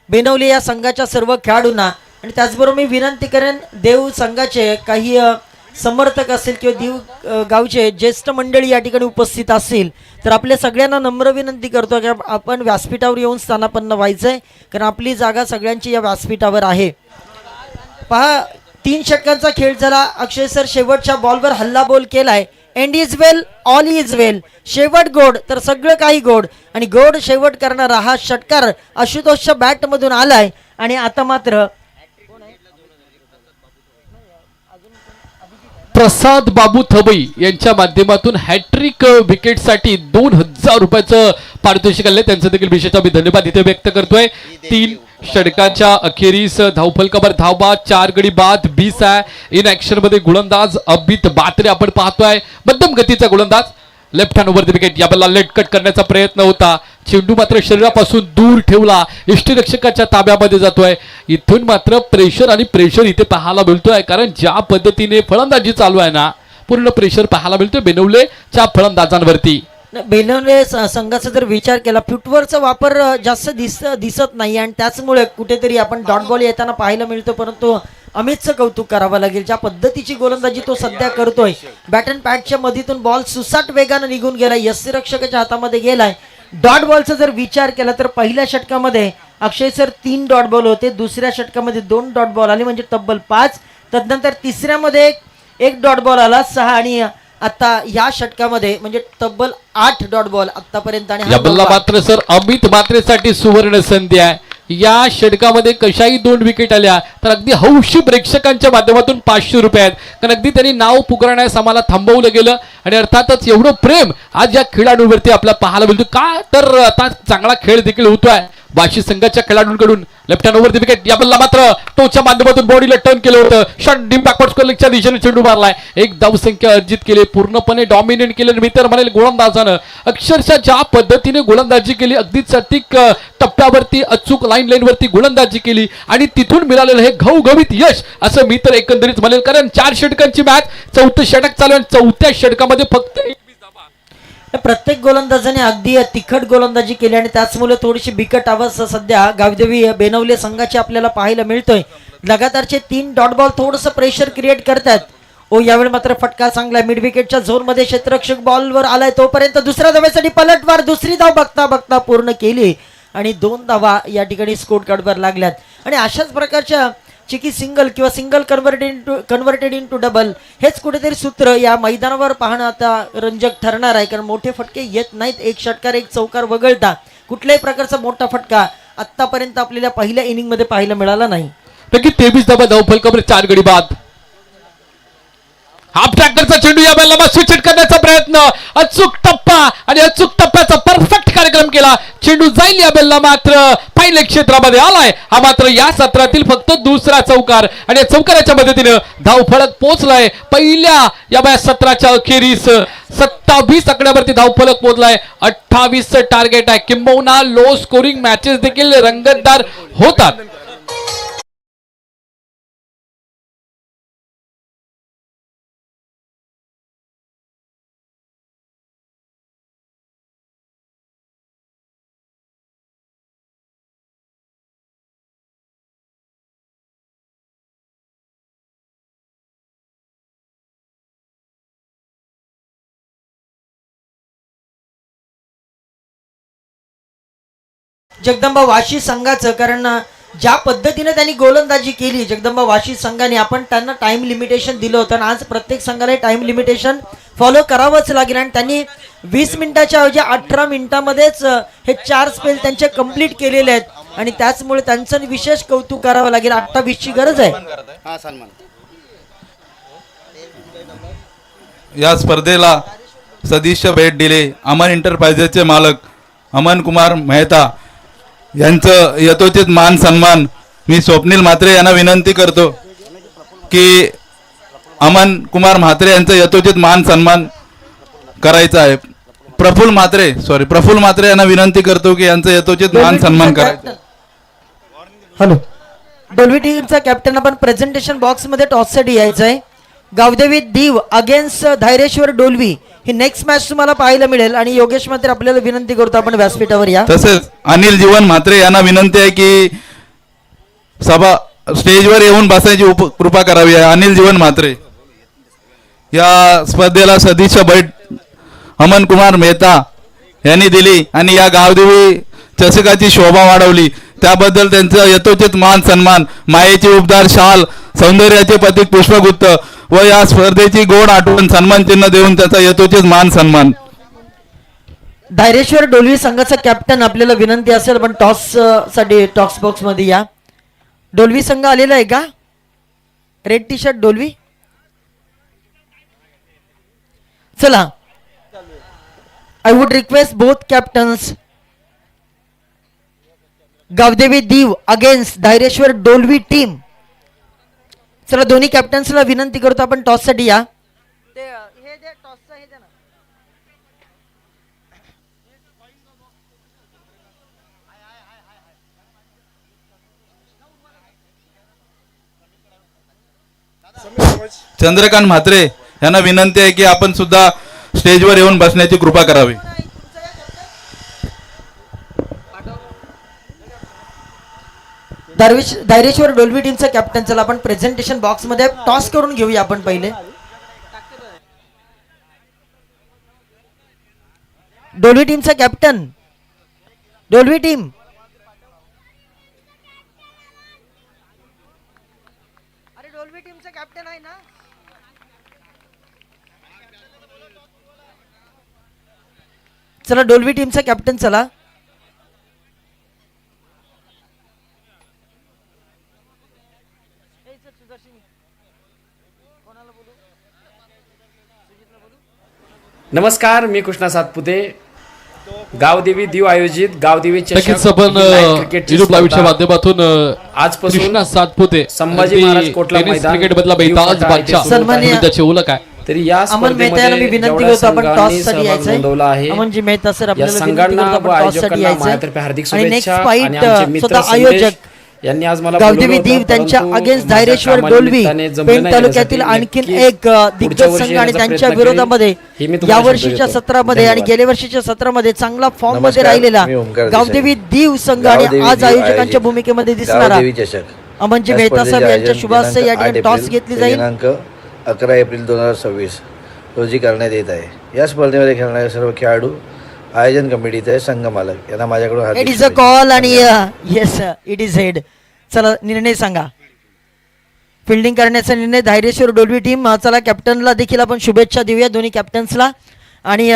बेनवले या संघाच्या सर्व खेळाडूंना. आणि त्याचबरोबर मी विनंती करेन देव संघाचे काही समर्थक असतील किंवा देव गावचे ज्येष्ठ मंडळी या ठिकाणी उपस्थित असतील तर आपल्या सगळ्यांना नम्र विनंती करतो की आपण व्यासपीठावर येऊन स्थानापन्न व्हायचंय, कारण आपली जागा सगळ्यांची या व्यासपीठावर आहे. पहा, 3 षटकांचा खेळ झाला. अक्षय सर शेवटच्या बॉलवर हल्ला बोल केलाय. End is well, all is well. शेवट गोड तर सगळं काही गोड आणि गोड शेवट करणारा हा षटकार आशुतोषच्या बॅटमधून आलाय आणि आता मात्र प्रसाद बाबू थबई यांच्या माध्यमातून हॅट्रिक विकेटसाठी 2000 रुपयाचं पारितोषिक आले. त्यांचं देखील विशेष आम्ही धन्यवाद इथे व्यक्त करतोय. 3 षटकांच्या अखेरीस धावफलकावर धावबा, 4 गडी बाद 20 आहे. इन ऍक्शन मध्ये गोलंदाज अभित बात्रे आपण पाहतोय, मध्यम गतीचा गोलंदाज. Left hand over the wicket. या बॉलला लेट कट करण्याचा प्रयत्न होता, चेंडू मात्र शरीरापासून दूर ठेवला, यष्टीरक्षकाच्या ताब्यामध्ये जातोय. इथून मात्र प्रेशर आणि प्रेशर इथे पाहायला मिळतोय, कारण ज्या पद्धतीने फलंदाजी चालू आहे ना, पूर्ण प्रेशर पाहायला मिळतोय बेनवलेच्या फलंदाजांवरती. बेनवले संघाचा जर विचार केला फुटवर्कचा वापर जास्त दिसत नाही आणि त्याचमुळे कुठेतरी आपण डॉट बॉल येताना पाहायला मिळतो, परंतु अमितचं कौतुक करावं लागेल. ज्या पद्धतीची गोलंदाजी तो सध्या करतोय, बॅट अँड पॅडच्या मधीतून बॉल सुसाट वेगानं निघून गेलाय, यष्टीरक्षकाच्या हातामध्ये गेलाय. डॉट बॉलचा जर विचार केला तर पहिल्या षटकामध्ये अक्षय सर 3 डॉट बॉल होते, दुसऱ्या षटकामध्ये 2 डॉट बॉल आले म्हणजे तब्बल 5. तदनंतर तिसऱ्यामध्ये एक डॉट बॉल आला 6 आणि आता या षटकामध्ये म्हणजे तब्बल 8 डॉट बॉल आतापर्यंत. आणि या बल्ला मात्र सर अमित मात्रेसाठी सुवर्ण संधी आहे. या षटकामध्ये कशाही 2 विकेट आल्या तर अगदी हौशी प्रेक्षकांच्या माध्यमातून 500 रुपये आहेत, कारण अगदी त्यांनी नाव पुकारण्यास आम्हाला थांबवलं गेलं. आणि अर्थातच एवढं प्रेम आज या खेळाडूंवरती आपल्याला पाहायला मिळतो का, तर आता चांगला खेळ देखील होतोय वाशी संघाच्या खेळाडूंकडून. Left hand over the wicket. या बल्ला मात्र टोच्या माध्यमातून बॉडीला टर्न केलं होतं, शॉट डीप बॅकवर्ड स्कोरच्या दिशेने चेंडू मारलाय, एक धावसंख्या अर्जित केली, पूर्णपणे डॉमिनेट केलं. मी तर म्हणेल गोलंदाजानं अक्षरशः ज्या पद्धतीने गोलंदाजी केली, अगदी सटीक टप्प्यावरती अचूक लाईनवरती गोलंदाजी केली आणि तिथून मिळालेलं हे घवघवीत यश असं मी तर एकंदरीत म्हणेल. कारण 4 षटकांची मॅच, 4थं षटक चालू आहे, 4थ्या षटकामध्ये फक्त प्रत्येक गोलंदाजाने अगदी तिखट गोलंदाजी केली आणि त्याचमुळे थोडीशी बिकट अवस्था सध्या गावदेवी बेनवले संघाची आपल्याला पाहायला मिळतोय. लगातारचे 3 डॉट बॉल थोडंसं प्रेशर क्रिएट करतात. यावेळी मात्र फटका चांगला मिड विकेटच्या झोन मध्ये क्षेत्ररक्षक बॉलवर आलाय, तोपर्यंत दुसऱ्या धावेसाठी पलटवार, दुसरी धाव बघता बघता पूर्ण केली आणि 2 धावा या ठिकाणी स्कोर कार्डवर लागल्यात. आणि अशाच प्रकारच्या चिकी सिंगल किंवा single converted into double हेच कुठेतरी सूत्र या मैदानावर पाहणं आता रंजक ठरणार आहे, कारण मोठे फटके येत नाहीत. एक षटकार एक चौकार वगळता कुठल्याही प्रकारचा मोठा फटका आतापर्यंत आपल्याला पहिल्या इनिंग मध्ये पाहायला मिळाला नाही. नक्की 23 धावा धावफलकामध्ये 4 गडी बाद. हाफ ट्रॅक्टरचा चेंडू या बॅलला स्विच करण्याचा प्रयत्न, अचूक टप्पा आणि अचूक टप्प्याचा परफेक्ट कार्यक्रम केला. चेंडू जाईल या बॅलला मात्र पहिल्या क्षेत्रामध्ये आलाय. हा मात्र या सत्रातील फक्त दुसरा चौकार आणि या चौकाराच्या मदतीने धावफलक पोहोचलाय. पहिल्या या सत्राच्या अखेरीस 27 आकड्यावरती धावफलक पोहोचलाय. 28 टार्गेट आहे. किंबहुना लो स्कोरिंग मॅचेस देखील रंगतदार होतात. जगदंबा वाशी संघाचं, कारण ज्या पद्धतीने त्यांनी गोलंदाजी केली जगदंबा वाशी संघाने, आपण त्यांना टाइम लिमिटेशन दिलं होतं आणि आज प्रत्येक संघाला टाइम लिमिटेशन फॉलो करावंच लागेल. आणि त्यांनी 20 मिनिटाच्या ऐवजी 18 मिनिटांमध्येच हे 4 स्पेल त्यांचे कंप्लीट केलेले आहेत आणि त्याचमुळे त्यांचं विशेष कौतुक करावं लागेल. 28ची गरज आहे. या स्पर्धेला सदिच्छा भेट दिले अमन एंटरप्राइजेसचे मालक अमन कुमार मेहता यांचं यथोचित मान सन्मान मी स्वप्नील म्हात्रे यांना विनंती करतो की अमन कुमार म्हात्रे यांचं यथोचित मान सन्मान करायचा आहे. प्रफुल्ल म्हात्रे यांना विनंती करतो की यांचं यथोचित मान सन्मान करायचा. हॅलो, डोल्वी टीमचा कॅप्टन आपण प्रेझेंटेशन बॉक्स मध्ये टॉस साठी यायचं आहे. गावदेवी दीव अगेन्स्ट धैर्येश्वर डोलवी ही नेक्स्ट मॅच तुम्हाला पाहायला मिळेल आणि योगेश म्हात्रे आपल्याला विनंती करतो आपण व्यासपीठावर या. तसेच अनिल जीवन म्हात्रे यांना विनंती आहे की सभा स्टेजवर येऊन बसायची कृपा करावी आहे. अनिल जीवन म्हात्रे. या स्पर्धेला सदिच्छा भेट अमन कुमार मेहता यांनी दिली आणि या गावदेवी चषकाची शोभा वाढवली, त्याबद्दल त्यांचं यथोचित मान सन्मान, मायेची उपदार शाल, सौंदर्याचे प्रतीक पुष्पगुच्छ व या स्पर्धेची गोड आठवण सन्मान चिन्ह देऊन त्याचा यथोचित मान सन्मान. धैर्येश्वर डोलवी संघाचा कॅप्टन आपल्याला विनंती असेल पण टॉस साठी टॉक्स बॉक्स मध्ये या. डोलवी संघ आलेला आहे का? Red T shirt Dolvi. चला, I would request both captains Gavdevi Div against Dhairyeshwar Dolvi team. चला, दोन्ही कॅप्टन्सला विनंती करतो आपण टॉस साठी या. चंद्रकांत म्हात्रे यांना विनंती आहे की आपण सुद्धा स्टेजवर येऊन बसण्याची कृपा करावी. धायरेश्वर डोलवी टीमचा कॅप्टन. चला आपण प्रेझेंटेशन बॉक्स मध्ये टॉस करून घेऊया आपण पहिले. डोलवी टीमचा कॅप्टन, डोलवी टीम. अरे डोलवी टीमचा कॅप्टन आहे ना. चला डोलवी टीमचा कॅप्टन चला. नमस्कार, मी कृष्णा सातपुते. गावदेवी दीव आयोजित गावदेवी नक्कीच आपण युट्यूब लाईव्हच्या माध्यमातून आजपासून कृष्णा सातपुते संभाजी महाराज कोटला मैदान क्रिकेट मधला बेताज बादशाह सन्माननीय त्याचे ओळख आहे. तरी या अमन मेहता यांना मी विनंती करतो आपण टॉस साठी यायचंय. अमनजी मेहता सर या आपल्याला विनंती संघांना करतो व आपण टॉस साठी आयोजकांना माझ्यातर्फे यायचंय. हार्दिक आणि नेक्स्ट शुभेच्छा. फाईट आणि आमचे मित्र स्वतः संदेश आयोजक यांनी आज मला गावदेवी बोलवलं दीव होतं, त्यांच्या परंतु अगेन्स्ट माझ्या धायरेश्वर कामानिमित्ताने डोलवी जमलं पेण नाही तालुक्यातील यासाठी आणखीन नक्की एक पुढच्या दिग्गज वर्षी संघ आणि येण्याचा त्यांच्या प्रयत्न विरोधामध्ये करीन. हे मी या तुम्हाला वर्षीच्या शब्द देतो. सत्रामध्ये आणि धन्यवाद. गेल्या वर्षीच्या सत्रामध्ये चांगला फॉर्म मध्ये नमस्कार, राहिलेला मी ओंकार देसाई. गावदेवी दीव संघ आणि गावदेवी आज दीव आयोजकांच्या आयोजित भूमिकेमध्ये दिसणारा गावदेवी चषक अमनजी या मेहता साहेब स्पर्धेचे यांच्या आयोजन शुभास्ते या दिनांक ठिकाणी 8 टॉस एप्रिल घेतली ते जाईल. दिनांक 11 एप्रिल 2026 रोजी करण्यात येत आहे. या स्पर्धेमध्ये खेळणारे सर्व खेळाडू आयोजन कमिटीचे संघ मालक यांना माझ्याकडून इट हार्दिक इज अ शुभेच्छा. कॉल आणि येस इट इज हेड. चला निर्णय सांगा. फिल्डिंग करण्याचा निर्णय धायरेश्वर डोलवी टीम. चला कॅप्टनला देखील आपण शुभेच्छा देऊया दोन्ही कॅप्टन्सला. आणि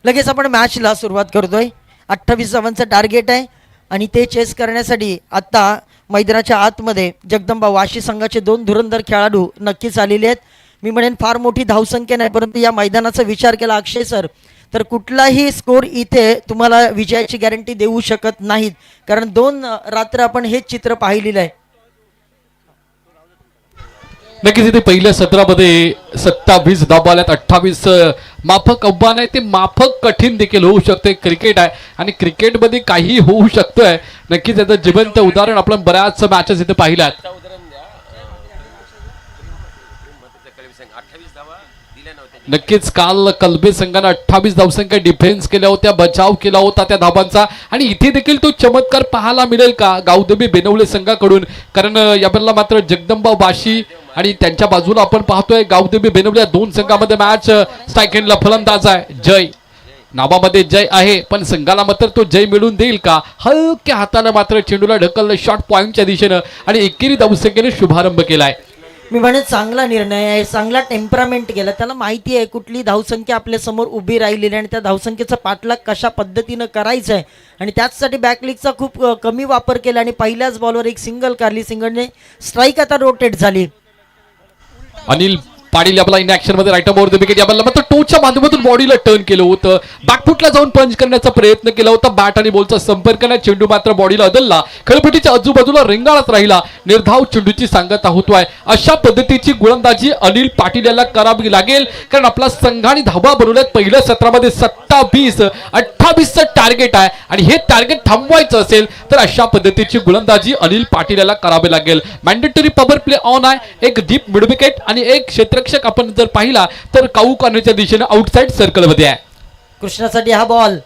लगेच आपण मॅचला सुरुवात करतोय. 28 धावांचं टार्गेट आहे आणि ते चेस करण्यासाठी आत्ता मैदानाच्या आतमध्ये जगदंबा वाशी संघाचे 2 धुरंधर खेळाडू नक्कीच आलेले आहेत. मी म्हणेन फार मोठी धावसंख्या नाही, परंतु या मैदानाचा विचार केला अक्षय सर तर कुठलाही स्कोर इथे तुम्हाला विजयाची गॅरंटी देऊ शकत नाहीत, कारण 2 रात्र आपण हेच चित्र पाहिलेलं आहे. नक्कीच इथे पहिल्या सत्रामध्ये 27 धावा आल्यात. 28 माफक आव्हान आहे, ते माफक कठीण देखील होऊ शकते. क्रिकेट आहे आणि क्रिकेटमध्ये काही होऊ शकतंय. नक्कीच याचं जिवंत उदाहरण आपण बऱ्याच मॅचेस इथे पाहिल्यात. नक्कीच काल कलबे संघाने 28 धावसंख्या डिफेन्स केल्या होत्या, बचाव केला होता त्या धाबांचा. आणि इथे देखील तो चमत्कार पाहायला मिळेल का गावदेवी बेनवले संघाकडून, कारण यावेळेला मात्र जगदंबा वाशी आणि त्यांच्या बाजूला आपण पाहतोय गावदेवी बेनवले. 2 संघामध्ये मॅच स्ट्राईक एंडला फलंदाज आहे जय. नावामध्ये जय आहे, पण संघाला मात्र तो जय मिळून देईल का. हलक्या हाताने मात्र चेंडूला ढकललं शॉर्ट पॉईंटच्या दिशेनं आणि एकेरी धावसंख्येने शुभारंभ केलाय. मी म्हणेन चांगला निर्णय आहे, चांगला टेम्परामेंट केला. त्याला माहिती आहे कुठली धावसंख्या आपल्या समोर उभी राहिलेली आणि त्या धावसंख्येचा पाठलाग कशा पद्धतीनं करायचा आहे आणि त्याचसाठी बॅकलिगचा खूप कमी वापर केला आणि पहिल्याच बॉलवर एक सिंगल काढली. सिंगलने स्ट्राईक आता रोटेट झाली. अनिल पाटील आपला इन ऍक्शन मध्ये राईट ओव्हर द विकेट. यावेळेला मात्र टोच्या माध्यमातून बॉडीला टर्न केलं होतं, बॅकफुटला जाऊन पंच करण्याचा प्रयत्न केला होता. बॅट आणि बॉलचा संपर्क नाही, चेंडू मात्र बॉडीला अदलला, खेळपट्टीच्या आजूबाजूला रेंगाळत राहिला. निर्धाव चेंडूची सांगता होतोय. अशा पद्धतीची गोलंदाजी अनिल पाटील याला करावी लागेल, कारण आपला संघाने धावा बनवल्यात. पहिल्या सत्रामध्ये 27 28चं टार्गेट आहे आणि हे टार्गेट थांबवायचं असेल तर अशा पद्धतीची गोलंदाजी अनिल पाटील याला करावी लागेल. मॅन्डेटरी पॉवर प्ले ऑन आहे. एक डीप मिड विकेट आणि एक क्षेत्ररक्षक आपण जर पाहिला तर काऊ करण्याच्या दिशेने आउटसाइड सर्कल मध्ये आहे. कृष्णासाठी हा बॉल.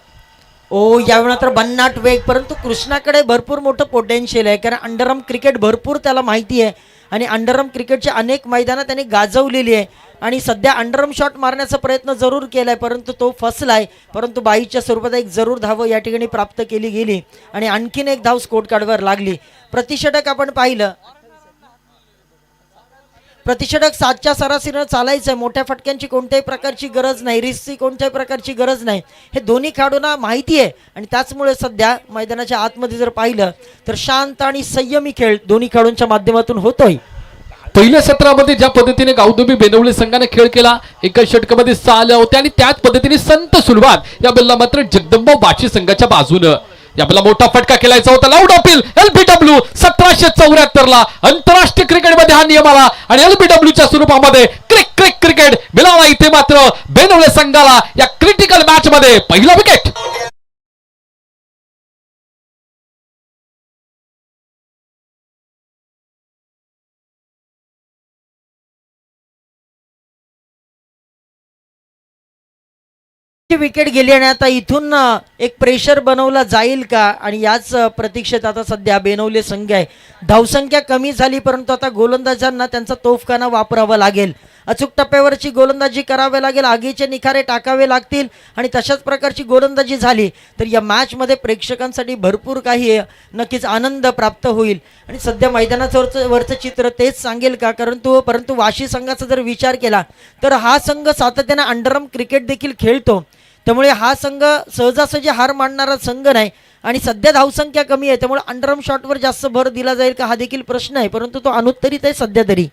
ओ यावेळी तर भन्नाट वेग, परंतु कृष्णाकडे भरपूर मोठं पोटेन्शियल आहे, कारण अंडरआर्म क्रिकेट भरपूर त्याला माहिती आहे आणि अंडरआर्म क्रिकेटची अनेक मैदानं त्याने गाजवलेली आहे आणि सध्या अंडरआर्म शॉट मारण्याचा प्रयत्न जरूर केलाय, परंतु तो फसलाय. परंतु बाईच्या स्वरूपात एक जरूर धाव या ठिकाणी प्राप्त केली गेली आणि आणखीन एक धाव स्कोर कार्डवर लागली. प्रतिषटक आपण पाहिलं, प्रतिषटक 7च्या सरासरीनं चालायचं आहे. मोठ्या फटक्यांची कोणत्याही प्रकारची गरज नाही, रिस्कची कोणत्याही प्रकारची गरज नाही, हे दोन्ही खेळाडूंना माहिती आहे आणि त्याचमुळे सध्या मैदानाच्या आतमध्ये जर पाहिलं तर शांत आणि संयमी खेळ दोन्ही खेळाडूंच्या माध्यमातून होतोय. पहिल्या सत्रामध्ये ज्या पद्धतीने गावदेवी बेनवले संघाने खेळ केला, एका षटकामध्ये 6 आल्या होत्या आणि त्याच पद्धतीने संत सुरुवात या बेलला मात्र जगदंबा वाची संघाच्या बाजूनं याला मोठा फटका खेळायचा होता. लाऊड अपील LBW 1774 ला आंतरराष्ट्रीय क्रिकेटमध्ये हा नियम आला आणि LBW च्या स्वरूपामध्ये क्रिकेट मिळाला. इथे मात्र बेनवले संघाला या क्रिटिकल मॅच मध्ये पहिला विकेट. विकेट गेली आणि आता इथून एक प्रेशर बनवला जाईल का, आणि याच प्रतीक्षेत आता सध्या बेनवले संघ आहे. धावसंख्या कमी झाली परंतु आता गोलंदाजांना त्यांचा तोफखाना वापरावा लागेल, अचूक टप्प्यावरची गोलंदाजी करावी लागेल, आगीचे निखारे टाकावे लागतील आणि तशाच प्रकारची गोलंदाजी झाली तर या मॅचमध्ये प्रेक्षकांसाठी भरपूर काही नक्कीच आनंद प्राप्त होईल. आणि सध्या मैदानाचं वरचं चित्र तेच सांगेल का, परंतु वाशी संघाचा जर विचार केला तर हा संघ सातत्याने अंडरआर्म क्रिकेट देखील खेळतो, त्यामुळे हा संघ सहजासहजी हार मानणारा संघ नाही. आणि सध्या धावसंख्या कमी आहे त्यामुळे अंडरआर्म शॉटवर जास्त भर दिला जाईल का हा देखील प्रश्न आहे, परंतु तो अनुत्तरित आहे सध्या तरी.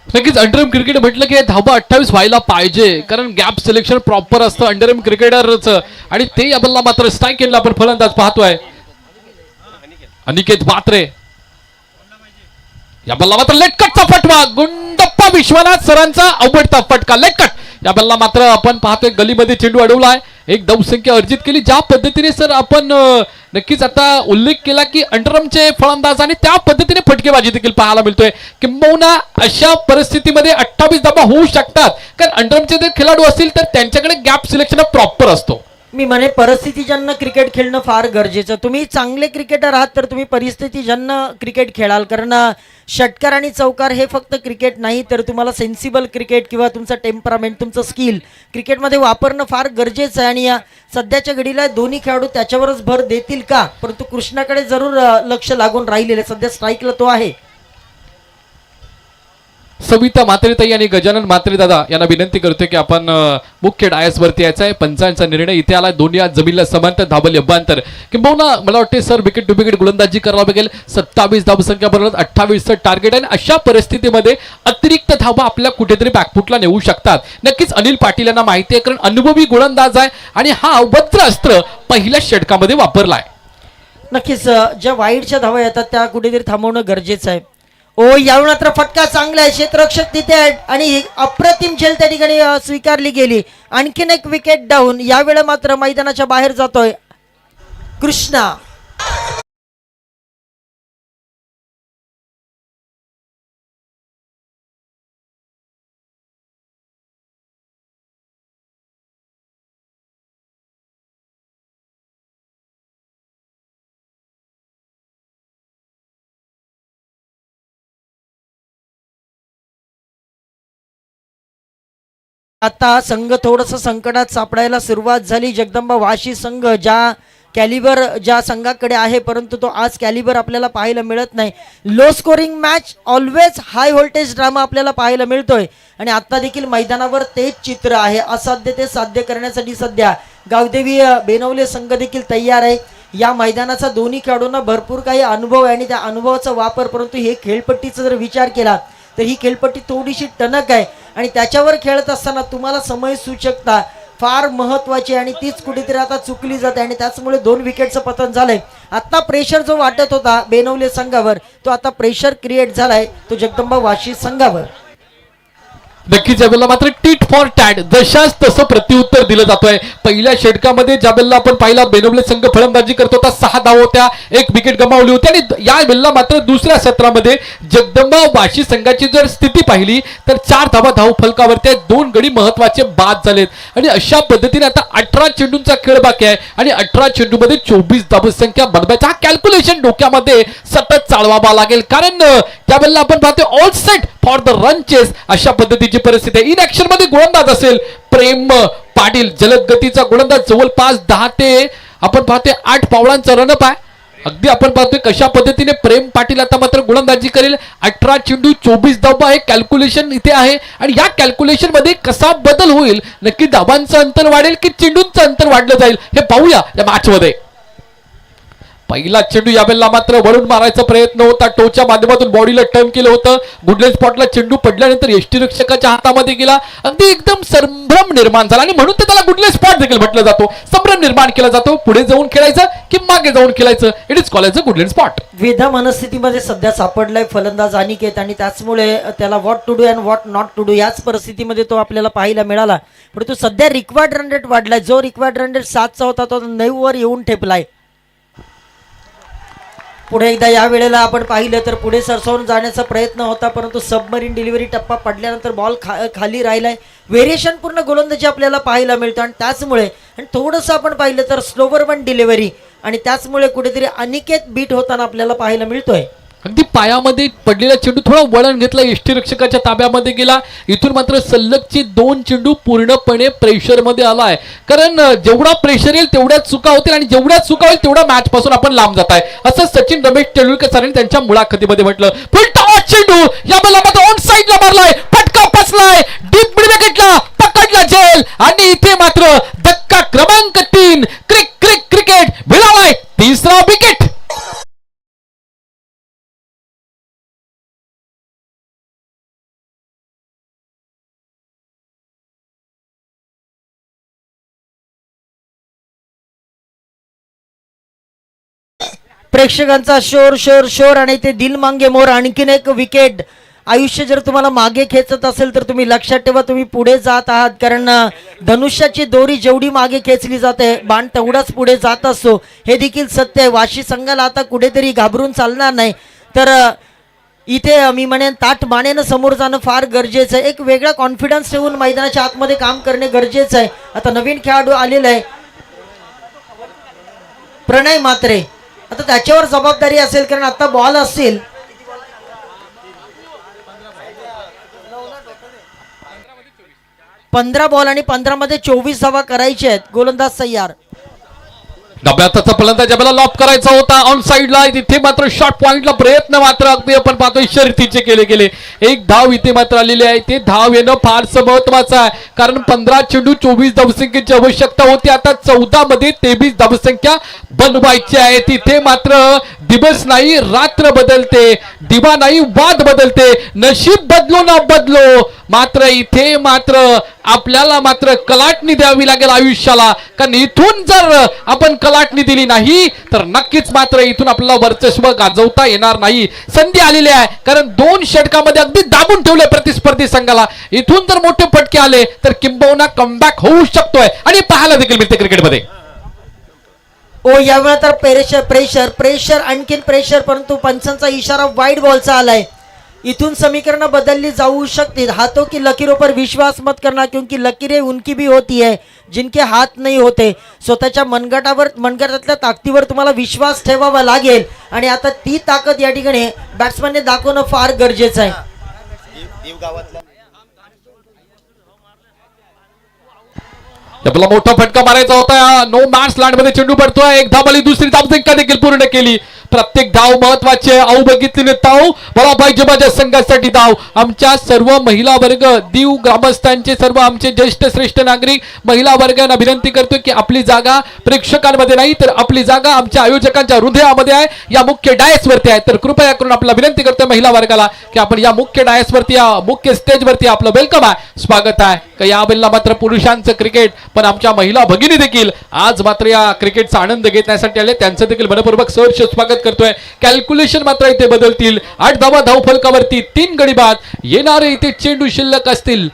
नक्कीच अंडरआर्म क्रिकेट म्हटलं की धावा 28 व्हायला पाहिजे, कारण गॅप सिलेक्शन प्रॉपर असतं अंडरआर्म क्रिकेटरचं, आणि ते या बल्ला मात्र स्ट्राईक केला आपण फलंदाज पाहतोय अनिकेत म्हात्रे. या बल्ला मात्र लेटकटचा फटवा, गुंडप्पा विश्वनाथ सरांचा अवघडता फटका लेटकट. या बल्ला मात्र आपण पाहतोय गलीमध्ये चेंडू अडवलाय, एक धावसंख्या अर्जित केली. ज्या पद्धतीने सर आपण नक्कीच आता उल्लेख केला की अंडरआर्मचे फलंदाज आणि त्या पद्धतीने फटकेबाजी देखील पाहायला मिळतोय, किंबहुना अशा परिस्थितीमध्ये 28 धावा होऊ शकतात, कारण अंडरआर्मचे जर खेळाडू असतील तर त्यांच्याकडे गॅप सिलेक्शन प्रॉपर असतो. मी म्हणे परिस्थितीजन्य क्रिकेट खेळणं फार गरजेचं. तुम्ही चांगले क्रिकेटर आहात तर तुम्ही परिस्थितीजन्य क्रिकेट खेळाल, कारण षटकार आणि चौकार हे फक्त क्रिकेट नाही तर तुम्हाला सेन्सिबल क्रिकेट किंवा तुमचं टेम्परामेंट, तुमचं स्किल क्रिकेटमध्ये वापरणं फार गरजेचं आहे. आणि या सध्याच्या घडीला दोन्ही खेळाडू त्याच्यावरच भर देतील का, परंतु कृष्णाकडे जरूर लक्ष लागून राहिलेले, सध्या स्ट्राईकला तो आहे. सविता म्हात्रेताई आणि गजानन म्हात्रे दादा यांना विनंती करतोय की आपण मुख्य डायसवरती यायचं आहे. पंचांचा निर्णय इथे आला, दोन्ही आज जमिनीला समांतर धाबल अभ्यांतर, किंबहुना मला वाटते सर विकेट टू विकेट गोलंदाजी करावी लागेल. 27 धावसंख्या बनवत 28चं टार्गेट आहे, आणि अशा परिस्थितीमध्ये अतिरिक्त धावा आपल्या कुठेतरी बॅकफुटला नेऊ शकतात. नक्कीच अनिल पाटील यांना माहिती आहे, कारण अनुभवी गोलंदाज आहे आणि हा वज्र अस्त्र पहिल्या षटकामध्ये वापरलाय. नक्कीच ज्या वाईडच्या धावा येतात त्या कुठेतरी थांबवणं गरजेचं आहे. ओ यावेळी मात्र फटका चांगला आहे, क्षेत्ररक्षक तिथे आहे आणि अप्रतिम झेल त्या ठिकाणी स्वीकारली गेली. आणखीन एक विकेट डाऊन, यावेळी मात्र मैदानाच्या बाहेर जातोय कृष्णा. आता संघ थोडंसं संकटात सापडायला सुरुवात झाली. जगदंबा वाशी संघ ज्या संघाकडे आहे परंतु तो आज कॅलिबर आपल्याला पाहायला मिळत नाही. Low scoring match, always high voltage drama आपल्याला पाहायला मिळतोय आणि आता देखील मैदानावर तेच चित्र आहे. असाध्य ते साध्य करण्यासाठी सध्या गावदेवी बेनवले संघ देखील तयार आहे. या मैदानाचा दोन्ही खेळाडूंना भरपूर काही अनुभव आहे आणि त्या अनुभवाचा वापर, परंतु हे खेळपट्टीचा जर विचार केला तर ही खेळपट्टी थोडीशी टणक आहे आणि त्याच्यावर खेळत असताना तुम्हाला समय सूचकता फार महत्वाची आणि तीच कुठेतरी आता चुकली जाते आणि त्याचमुळे 2 विकेटचं पतन झालंय. आता प्रेशर जो वाटत होता बेनवले संघावर तो आता प्रेशर क्रिएट झालाय तो जगदंबा वाशी संघावर. नक्कीच ज्यावेळेला मात्र टीट फॉर टॅट जशाच तसं प्रत्युत्तर दिलं जातोय. पहिल्या षटकामध्ये ज्यावेळेला आपण पाहिला बेनवले संघ फलंदाजी करत होता, 6 धावा होत्या, 1 विकेट गमावली होती आणि या वेळेला मात्र दुसऱ्या सत्रामध्ये जगदंबा वाशी संघाची जर स्थिती पाहिली तर 4 धावा धाव फलकावरती 2 गडी महत्वाचे बाद झालेत आणि अशा पद्धतीने आता 18 चेंडूंचा खेळ बाकी आहे आणि 18 चेंडूमध्ये 24 धावसंख्या बनवायचा हा कॅल्क्युलेशन डोक्यामध्ये सतत चालवावा लागेल, कारण त्यावेळेला आपण पाहतो all set for the run chase अशा पद्धतीची परिस्थिती आहे. इन ऍक्शन मध्ये गोलंदाज असेल प्रेम पाटील, जलद गतीचा गोलंदाज, जवळपास 10 ते आपण पाहतोय 8 पावलांचा रनअप आहे. अगदी आपण पाहतोय कशा पद्धतीने प्रेम पाटील आता मात्र गोलंदाजी करेल. 18 चेंडू 24 धावा हे कॅल्क्युलेशन इथे आहे आणि या कॅल्क्युलेशन मध्ये कसा बदल होईल, नक्की धावांचं अंतर वाढेल की चेंडूंचं अंतर वाढलं जाईल हे पाहूया या मॅच मध्ये. पहिला चेंडू यावेळेला मात्र वळून मारायचा प्रयत्न होता, टोच्या माध्यमातून बॉडीला टर्न केलं होतं. गुडलेन स्पॉटला चेंडू पडल्यानंतर यष्टीरक्षकाच्या हातामध्ये गेला, अगदी एकदम संभ्रम निर्माण झाला आणि म्हणून त्याला गुडलेन स्पॉट देखील म्हटलं जातो. संभ्रम निर्माण केला जातो, पुढे जाऊन खेळायचं की मागे जाऊन खेळायचं, it is called good length spot. विधा मनस्थितीमध्ये सध्या सापडलाय फलंदाज अनिकेत आणि त्याचमुळे त्याला what to do and what not to do याच परिस्थितीमध्ये तो आपल्याला पाहायला मिळाला. परंतु सध्या रिक्वायर्ड रन रेट वाढलाय, जो रिक्वायर्ड रन रेट 7चा होता तो 9 वर येऊन ठेपलाय. पुढे एकदा या वेळेला आपण पाहिलं तर पुढे सरसावून जाण्याचा प्रयत्न होता, परंतु सबमरीन डिलिव्हरी टप्पा पडल्यानंतर बॉल खाली राहिलाय. व्हेरिएशन पूर्ण गोलंदाजी आपल्याला पाहायला मिळतो आणि त्याचमुळे आणि थोडंसं आपण पाहिलं तर स्लोवर वन डिलिव्हरी आणि त्याचमुळे कुठेतरी अनिकेत बीट होताना आपल्याला पाहायला मिळतोय. अगदी पायामध्ये पडलेला चेंडू थोडा वळण घेतला, यष्टीरक्षकाच्या ताब्यामध्ये गेला. इथून मात्र सलगचे 2 चेंडू पूर्णपणे प्रेशरमध्ये आलाय, कारण जेवढा प्रेशर येईल तेवढ्याच चुका होतील आणि जेवढ्या चुका होईल तेवढा मॅच पासून आपण लांब जात आहे, असं सचिन रमेश तेंडुलकर सरांनी त्यांच्या मुलाखतीमध्ये म्हटलं. फुल टॉस चेंडू या बॉलमध्ये ऑन साइडला मारलाय, फटका फसलाय, डीप मिड विकेटला पकडला जेल आणि इथे मात्र धक्का क्रमांक 3 क्रिकेट मिळालाय 3रा विकेट. प्रेक्षकांचा शोर शोर शोर आणि ते दिल मांगे मोर. आणखीन एक विकेट. आयुष्य जर तुम्हाला मागे खेचत असेल तर तुम्ही लक्षात ठेवा, तुम्ही पुढे जात आहात, कारण धनुष्याची दोरी जेवढी मागे खेचली जाते बाण तेवढाच पुढे जात असतो, हे देखील सत्य आहे. वाशी संघाला आता कुठेतरी घाबरून चालणार नाही, तर इथे मी म्हणेन ताठ मानेनं समोर जाणं फार गरजेचं आहे. एक वेगळा कॉन्फिडन्स ठेवून मैदानाच्या आतमध्ये काम करणे गरजेचं आहे. आता नवीन खेळाडू आलेला आहे प्रणय म्हात्रे, आता त्याच्यावर जबाबदारी असेल, कारण आता बॉल असतील 15 बॉल आणि 15 मध्ये 24 धावा करायचे आहेत. गोलंदाज तयार. डब्याचा फलंदाज ज्याला लॉप करायचा होता ऑन साइडला, तिथे मात्र शॉर्ट पॉइंटला प्रयत्न मात्र अगदी आपण पाहतोय शर्यतीचे केले गेले. एक धाव इथे मात्र आलेली आहे, ते धाव येणं फारसं महत्वाचं आहे, कारण 15 चेंडू 24 धावसंख्येची आवश्यकता होती. आता 14 मध्ये 23 धावसंख्या बनवायची आहे. तिथे मात्र दिवस नाही रात्र बदलते, दिवा नाही वाद बदलते, नशीब बदलो ना बदलो, मात्र इथे मात्र आपल्याला मात्र कलाटणी द्यावी लागेल आयुष्याला, कारण इथून जर आपण कलाटणी दिली नाही तर नक्कीच मात्र इथून आपल्याला वर्चस्व गाजवता येणार नाही. संधी आलेली आहे, कारण 2 षटकामध्ये अगदी दाबून ठेवले प्रतिस्पर्धी संघाला. इथून जर मोठे फटके आले तर किंबहुना कमबॅक होऊ शकतोय आणि पाहायला देखील मिळते क्रिकेटमध्ये. ओ यावेळा तर प्रेशर प्रेशर आणखीन प्रेशर, परंतु पंचांचा इशारा वाईड बॉलचा आलाय. इथून समीकरण बदलली जाऊ शकते. हाथों की लकीरों पर विश्वास मत करना, क्योंकि लकीरें उनकी भी होती है जिनके हात नाही होते. स्वतःच्या मनगटातल्या ताकदीवर तुम्हाला विश्वास ठेवावा लागेल आणि आता ती ताकद या ठिकाणी बॅट्समॅनने दाखवणं फार गरजेचं आहे. आपला मोठा फटका मारायचा होता, नो मॅच लँड मध्ये चेंडू पडतोय. एक धाव आली, दुसरी धावसंख्या देखील पूर्ण केली. प्रत्येक धाव महत्वाची आहे. आऊ बघितली धाव मला पाहिजे माझ्या संघासाठी धाव. आमच्या सर्व महिला वर्ग, दीव ग्रामस्थांचे सर्व आमचे ज्येष्ठ श्रेष्ठ नागरिक महिला वर्गांना विनंती करतो की आपली जागा प्रेक्षकांमध्ये नाही तर आपली जागा आमच्या आयोजकांच्या हृदयामध्ये आहे, या मुख्य डायसवरती आहे. तर कृपया करून आपल्याला विनंती करतो महिला वर्गाला की आपण या मुख्य डायसवरती, या मुख्य स्टेजवरती आपलं वेलकम आहे, स्वागत आहे. का या वेळेला मात्र पुरुषांचं क्रिकेट, पण आमच्या महिला भगिनी देखील आज मात्र या क्रिकेटचा आनंद घेण्यासाठी आले, त्यांचं देखील मनपूर्वक सहर्ष स्वागत करतोय. कॅल्क्युलेशन मात्र इथे बदलतील. 8 धावा धावफलकावरती 3 गडी बाद. येणारे इथे चेंडू शिल्लक असतील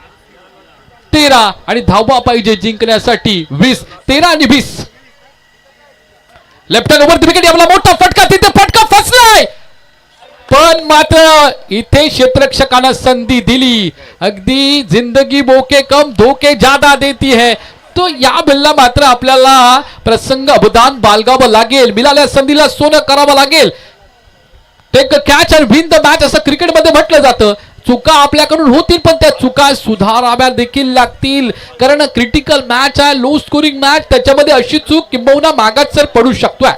13 आणि धावा पाहिजे जिंकण्यासाठी 20. 13 आणि 20. Left hand over the wicket. आपला मोठा फटका, तिथे फटका फसलाय, पण मात्र इथे क्षेत्ररक्षकांना संधी दिली. अगदी जिंदगी बोके कम धोके ज्यादा देती है, तो या बिल्ला मात्र आपल्याला प्रसंग अवधान बाळगावं लागेल. मिळाल्या संधीला सोनं करावं लागेल. Take a catch and win the match असं क्रिकेटमध्ये म्हटलं जातं. चुका आपल्याकडून होतील, पण त्या चुका सुधाराव्या देखील लागतील, कारण क्रिटिकल मॅच आहे, लो स्कोरिंग मॅच. त्याच्यामध्ये अशी चूक किंबहुना मागात सर पडू शकतोय.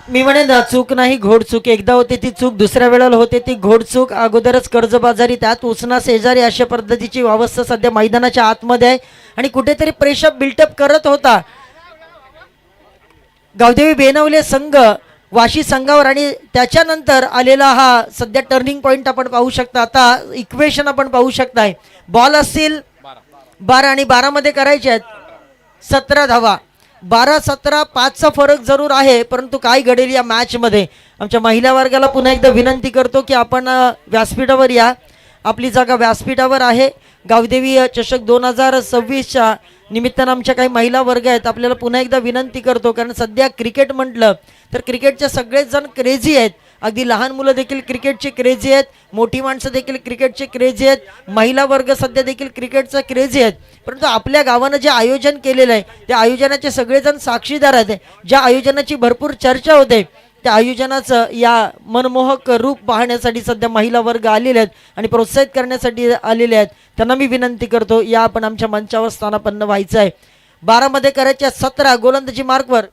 मी म्हणेन चूक नाही घोडचूक. एकदा होते ती चूक, दुसऱ्या वेळेला होते ती घोडचूक. अगोदरच कर्जबाजारी, त्यात उसना शेजारी, अशा पद्धतीची अवस्था सध्या मैदानाच्या आतमध्ये आहे आणि कुठेतरी प्रेशर बिल्टअप करत होता गावदेवी बेनवले संघ वाशी संघावर, आणि त्याच्यानंतर आलेला हा सध्या टर्निंग पॉइंट आपण पाहू शकता. आता इक्वेशन आपण पाहू शकताय. बॉल असतील 12 आणि 12 मध्ये करायचे आहेत 17 धावा. 12-17 5चा फरक जरूर आहे, परंतु काय घडेल या मॅचमध्ये. आमच्या महिला वर्गाला पुन्हा एकदा विनंती करतो की आपण व्यासपीठावर या. आपली जागा व्यासपीठावर आहे. गावदेवी चषक 2026च्या निमित्तानं आमच्या काही महिला वर्ग आहेत, आपल्याला पुन्हा एकदा विनंती करतो, कारण सध्या क्रिकेट म्हटलं तर क्रिकेटचे सगळेच जण क्रेझी आहेत. अगदी लहान मुलं देखील क्रिकेटचे क्रेझी आहेत, मोठी माणसं देखील क्रिकेटचे क्रेझी आहेत, महिला वर्ग सध्या देखील क्रिकेटचा क्रेझी आहेत. परंतु आपल्या गावानं जे आयोजन केलेलं आहे त्या आयोजनाचे सगळेजण साक्षीदार आहेत. ज्या आयोजनाची भरपूर चर्चा होते त्या आयोजनाचं या मनमोहक रूप पाहण्यासाठी सध्या महिला वर्ग आलेले आहेत आणि प्रोत्साहित करण्यासाठी आलेले आहेत. त्यांना मी विनंती करतो, या आपण आमच्या मंचावर स्थानापन्न व्हायचं आहे. 12 मध्ये करायच्या 17 गोलंदाजी मार्कवर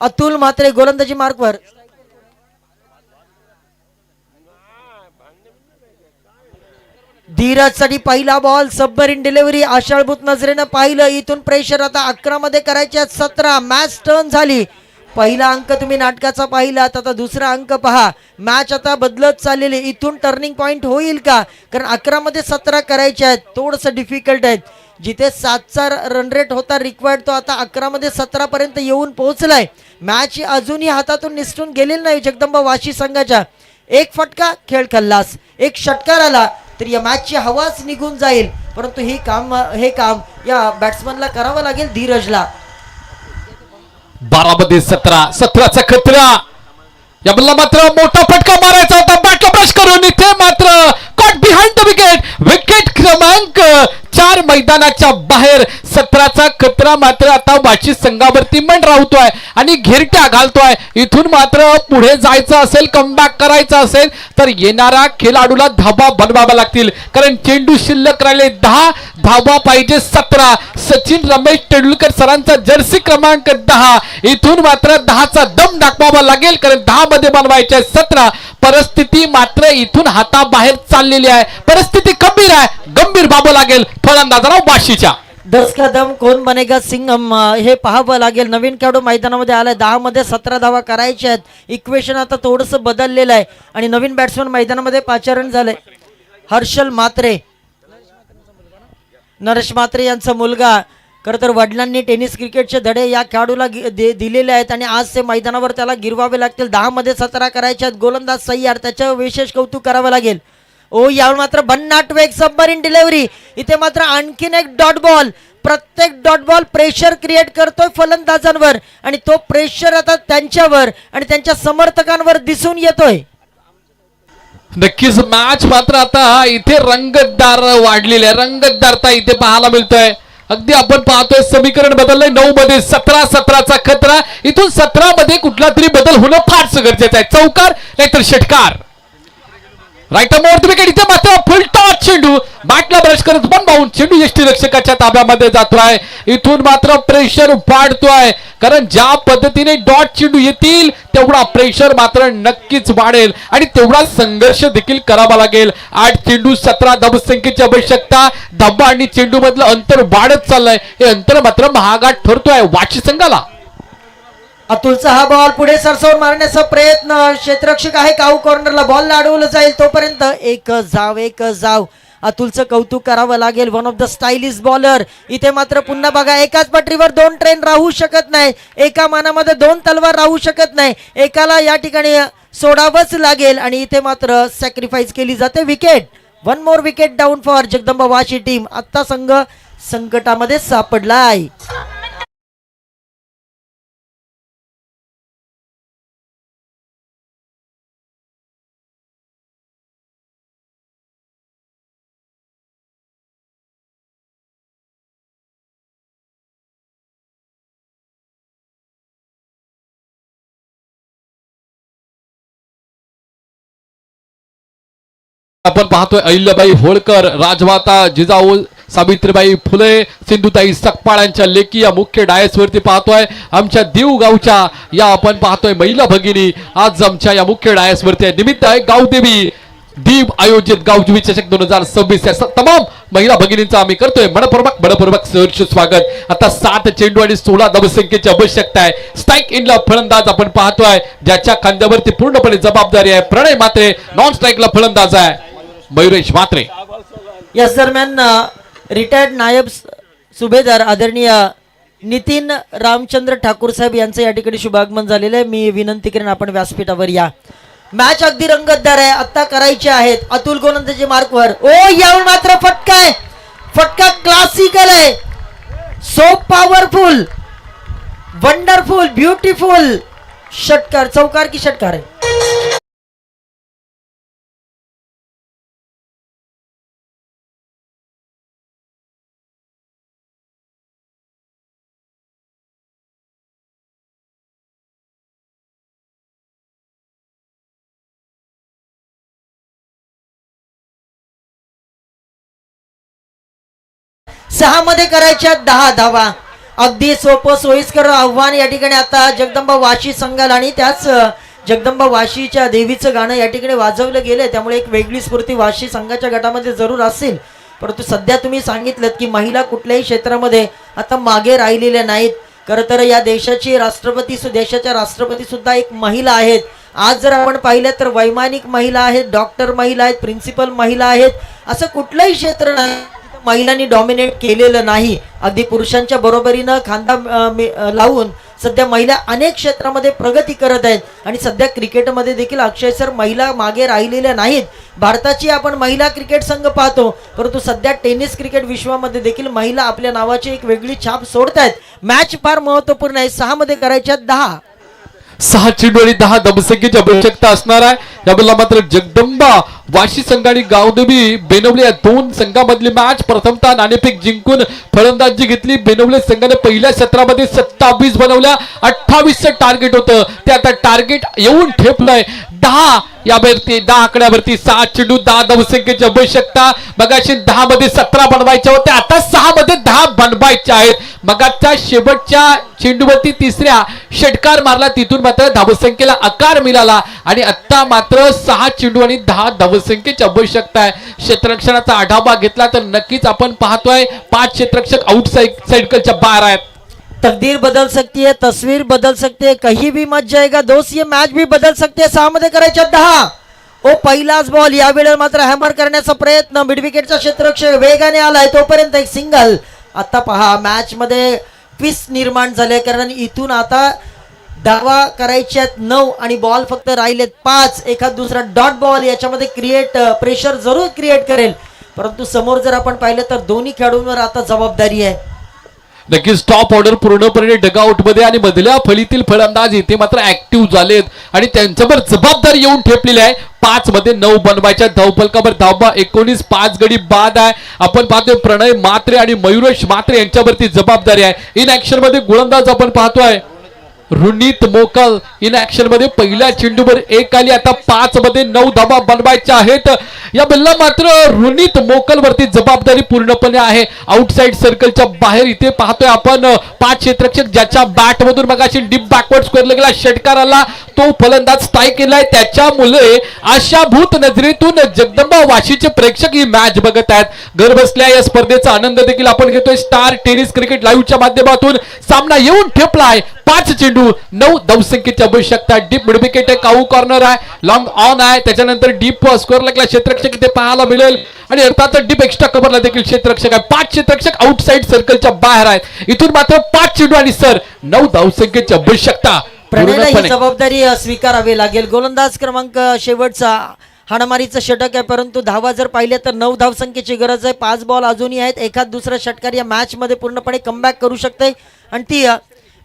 अतुल म्हात्रे, गोलंदाजी मार्कवर. धीरजसाठी पहिला बॉल, सबमरीन डिलिव्हरी, आशाळभूत नजरेनं पाहिलं. इथून प्रेशर आता 11 मध्ये करायच्या 17. मॅच टर्न झाली. पहिला अंक तुम्ही नाटकाचा पाहिलात, आता दुसरा अंक पहा. मॅच आता बदलत चाललेली. इथून टर्निंग पॉइंट होईल का? कारण 11 मध्ये 17 करायचे आहेत, थोडंसं डिफिकल्ट आहे. जिथे 7चा रन रेट होता रिक्वायर्ड, तो आता 11 मध्ये 17 पर्यंत येऊन पोहोचलाय. मॅच अजूनही हातातून निसटून गेलेली नाही जगदंबा वाशी संघाच्या. एक फटका खेळ खल्लास, एक षटकार आला तर या मॅचची हवाच निघून जाईल. परंतु हे काम या बॅट्समनला करावं लागेल, धीरजला. 12 मध्ये 17, 17चा खतरा. या बल्ला मात्र मोठा फटका मारायचा होता, बॅटला ब्रश करून. इथे मात्र caught behind the wicket. Wicket क्रमांक 4 मैदानाच्या बाहेर. 17चा खतरा मात्र आता वाशी संघावरती मंडरावतोय आणि घेरट्या घालतोय. इथून मात्र पुढे जायचं असेल, कमबॅक करायचं असेल तर येणारा खेळाडूला धावा बनवावा लागतील, कारण चेंडू शिल्लक राहिले 10, धावा पाहिजे 17. सचिन रमेश तेंडुलकर सरांचा जर्सी क्रमांक 10. इथून मात्र 10चा दम दाखवावा लागेल, कारण 10 मध्ये बनवायचे 17. परिस्थिती मात्र इथून हाताबाहेर चाललेली आहे. परिस्थिती गंभीर आहे, गंभीर बाबू लागेल फलंदाजाला वाशीच्या. 10 का दम कोण बनेगा सिंघम हे पाहावं लागेल. नवीन खेळाडू मैदानामध्ये आलाय, 10 मध्ये 17 धावा करायच्या आहेत. इक्वेशन आता थोडंसं बदललेलं आहे आणि नवीन बॅट्समन मैदानामध्ये पाचारण झालंय. हर्षल म्हात्रे, नरेश म्हात्रे यांचा मुलगा. खरं तर वडिलांनी टेनिस क्रिकेटचे धडे या खेळाडूला दिलेले आहेत आणि आज ते मैदानावर त्याला गिरवावे लागतील. 10 मध्ये 17 करायचे आहेत. गोलंदाज सय्यार, त्याचं विशेष कौतुक करावं लागेल. ओ यावर मात्र भन्नाट वेग, सबमरीन डिलिव्हरी. इथे मात्र आणखीन एक डॉट बॉल. प्रत्येक डॉट बॉल प्रेशर क्रिएट करतोय फलंदाजांवर आणि तो प्रेशर आता त्यांच्यावर आणि त्यांच्या समर्थकांवर दिसून येतोय. नक्कीच मॅच मात्र आता इथे रंगतदार वाढलेली आहे, रंगतदारता इथे पाहायला मिळतोय. अगदी आपण पाहतोय समीकरण बदललंय. 9 मध्ये 17, 17चा खतरा. इथून 17 मध्ये कुठला तरी बदल होणं फारच गरजेचं आहे. चौकार नाहीतर षटकार. Right more wicket. इथे मात्र फुल टॉच चेंडू, बॅटला ब्रश करत पण बाहून चेंडू यष्टीरक्षकाच्या ताब्यामध्ये जातोय. इथून मात्र प्रेशर वाढतोय, कारण ज्या पद्धतीने डॉट चेंडू येतील तेवढा प्रेशर मात्र नक्कीच वाढेल आणि तेवढा संघर्ष देखील करावा लागेल. 8 चेंडू 17 धावसंख्येची आवश्यकता. धावा आणि चेंडू मधलं अंतर वाढत चाललंय. हे अंतर मात्र महागात ठरतोय वाशी संघाला. अतुलचा हा बॉल पुढे सरसवून मारण्याचा प्रयत्न. क्षेत्ररक्षक आहे काऊ कॉर्नरला, बॉल अडवलं जाईल तोपर्यंत एक जाव. अतुलचं कौतुक करावं लागेल. One of the stylish bowler. इथे मात्र पुन्हा बघा, एकाच पटरीवर 2 ट्रेन राहू शकत नाही, एका मानामध्ये 2 तलवार राहू शकत नाही. एकाला या ठिकाणी सोडावंच लागेल आणि इथे मात्र सॅक्रिफाईस केली जाते. Wicket. 1 more wicket down for Jagdamba Vashi team. आता संघ संकटामध्ये सापडलाय. आपण पाहतोय अहिल्याबाई होळकर, राजमाता जिजाऊ सावित्रीबाई फुले, सिंधुताई सकपाळ यांच्या लेखी या मुख्य डायसवरती पाहतोय. आमच्या देव गावच्या या आपण पाहतोय महिला भगिनी आज आमच्या या मुख्य डायसवरती आहे. निमित्त आहे गावदेवी दीप आयोजित गावदेवी चषक 2026 या तमाम महिला भगिनींचा आम्ही करतोय मनपूर्वक सहर्ष स्वागत. आता 7 चेंडू आणि 16 धावसंख्येची आवश्यकता आहे. स्ट्राईक इनला फलंदाज आपण पाहतोय, ज्याच्या खांद्यावरती पूर्णपणे जबाबदारी आहे. प्रणय म्हात्रे. नॉन स्ट्राईकला फलंदाज आहे मयुरेश म्हात्रे. याच दरम्यान रिटायर्ड नायब सुभेदार आदरणीय नितीन रामचंद्र ठाकूर साहेब यांचं या ठिकाणी शुभागमन झालेलं आहे. मी विनंती करेन आपण व्यासपीठावर या. मॅच अगदी रंगतदार आहे. आता करायचे आहेत. अतुल गोलंदाजी मार्कवर. ओ यावर मात्र फटका आहे. फटका क्लासिकल आहे, सो पॉवरफुल, वंडरफुल, ब्युटिफुल षटकार, चौकार की षटकार आहे? सहा मध्ये करायच्या 10 धावा. अगदी सोपं सोयीस्कर आव्हान या ठिकाणी आता जगदंबा वाशी संघाला आणि त्याच जगदंबा वाशीच्या देवीचं गाणं या ठिकाणी वाजवलं गेलं, त्यामुळे एक वेगळी स्फूर्ती वाशी संघाच्या गटामध्ये जरूर असेल. परंतु सध्या तुम्ही सांगितलं की महिला कुठल्याही क्षेत्रामध्ये आता मागे राहिलेल्या नाहीत. खरं तर या देशाची देशाच्या राष्ट्रपती सुद्धा एक महिला आहेत. आज जर आपण पाहिलं तर वैमानिक महिला आहेत, डॉक्टर महिला आहेत, प्रिन्सिपल महिला आहेत. असं कुठलंही क्षेत्र नाही महिलांनी डॉमिनेट केलेलं नाही. अगदी पुरुषांच्या बरोबरीनं खांदा लावून सध्या महिला अनेक क्षेत्रामध्ये प्रगती करत आहेत आणि सध्या क्रिकेटमध्ये देखील अक्षय सर महिला मागे राहिलेल्या नाहीत. भारताची आपण महिला क्रिकेट संघ पाहतो, परंतु सध्या टेनिस क्रिकेट विश्वामध्ये देखील महिला आपल्या नावाची एक वेगळी छाप सोडत आहेत. मॅच फार महत्वपूर्ण आहे. 6 मध्ये करायच्या 10. 6 चेंडू आणि 10 धावसंख्येची आवश्यकता असणार आहे. यावेळेला मात्र जगदंबा वाशी संघ आणि गावदेवी बेनवले या दोन संघामधली मॅच प्रथमतः नाणेफेक जिंकून फलंदाजी घेतली. बेनवले संघाने पहिल्या सत्रामध्ये 27 बनवल्या, 28चं टार्गेट होतं, ते आता टार्गेट येऊन ठेपलंय 10 यावरती, 10 आकड्यावरती. 6 चेंडू 10 धावसंख्येची आवश्यकता. मगाशी 10 मध्ये 17 बनवायच्या होत्या, आता 6 मध्ये 10 बनवायच्या आहेत. मगाच्या शेवटच्या चेंडूवरती तिसऱ्या षटकार मारला, तिथून मात्र धावसंख्येला आकार मिळाला आणि आता मात्र 6 चेंडू आणि 10 धावसंख्येची आवश्यकता आहे. क्षेत्ररक्षणाचा आढावा घेतला तर नक्कीच आपण पाहतोय 5 क्षेत्ररक्षक आउट साइडच्या बाहेर आहेत. तकदीर बदल सकती है, तस्वीर बदल सकती है, कहीं भी मच जाएगा दोस्त, ये मॅच भी बदल सकते है. 6 मध्ये करायच्या 10. ओ पहिलाच बॉल, यावेळेला मात्र हॅमर करण्याचा प्रयत्न, मिड विकेटचा क्षेत्ररक्षक वेगाने आलाय, तोपर्यंत एक सिंगल. आता पहा मॅच मध्ये ट्विस्ट निर्माण झाले, कारण इथून आता धावा करायच्यात 9 आणि बॉल फक्त राहिलेत 5. एखाद दुसरा डॉट बॉल याच्यामध्ये प्रेशर जरूर क्रिएट करेल, परंतु समोर जर आपण पाहिलं तर दोन्ही खेळाडूंवर आता जबाबदारी आहे. नक्कीच टॉप ऑर्डर पूर्णपणे डगआउट मध्ये आणि मधल्या फळीतील फलंदाज इथे मात्र ऍक्टिव्ह झालेत आणि त्यांच्यावर जबाबदारी येऊन ठेपलेली आहे. 5 मध्ये 9 बनवायच्या धावफलकावर धावा 19, 5 गडी बाद आहे. आपण पाहतोय प्रणय मात्रे आणि मयुरेश मात्रे यांच्यावरती जबाबदारी आहे. इन ऍक्शन मध्ये गोलंदाज आपण पाहतोय रुनीत मोकल इन ऍक्शन मध्ये पहिल्या चेंडूवर 1 आली. आता 5 मध्ये 9 धावा बनवायच्या आहेत. या बल्ला मात्र रुनीत मोकल वरती जबाबदारी पूर्णपणे आहे. आउटसाइड सर्कलच्या बाहेर इथे पाहतोय आपण 5 क्षेत्ररक्षक ज्याच्या बॅट मधून मगाशी डीप बॅकवर्ड स्क्वेअरला गेला, षटकार आला, तो फलंदाज स्ट्राईक केलाय. त्याच्यामुळे आशाभूत नजरेतून जगदंबा वाशीचे प्रेक्षक ही मॅच बघत आहेत. घर बसल्या या स्पर्धेचा आनंद देखील आपण घेतोय. स्टार टेनिस क्रिकेट लाईव्हच्या माध्यमातून सामना येऊन ठेपलाय. 5 चेंडू 9 धावसंख्येची आवश्यकता. डीप मिड विकेट आहे, काऊ कॉर्नर आहे, लॉंग ऑन आहे, त्याच्यानंतर डीप स्कोअर लागला क्षेत्ररक्षक इथे पाहायला मिळेल आणि अर्थात डीप एक्स्ट्रा कव्हरला देखील क्षेत्ररक्षक आहे. 5 क्षेत्ररक्षक आउटसाइड सर्कलच्या बाहेर आहेत. इथून मात्र 5 चेंडू आणि सर 9 धावसंख्येची आवश्यकता. प्रणयला ही जबाबदारी स्वीकारावी लागेल. गोलंदाज क्रमांक शेवटचा हाणामारीचं षटक आहे, परंतु धावा जर पाहिल्या तर 9 धावसंख्येची गरज आहे. 5 बॉल अजूनही आहेत. एखाद दुसरा षटकार या मॅच मध्ये पूर्णपणे कमबॅक करू शकते आणि ती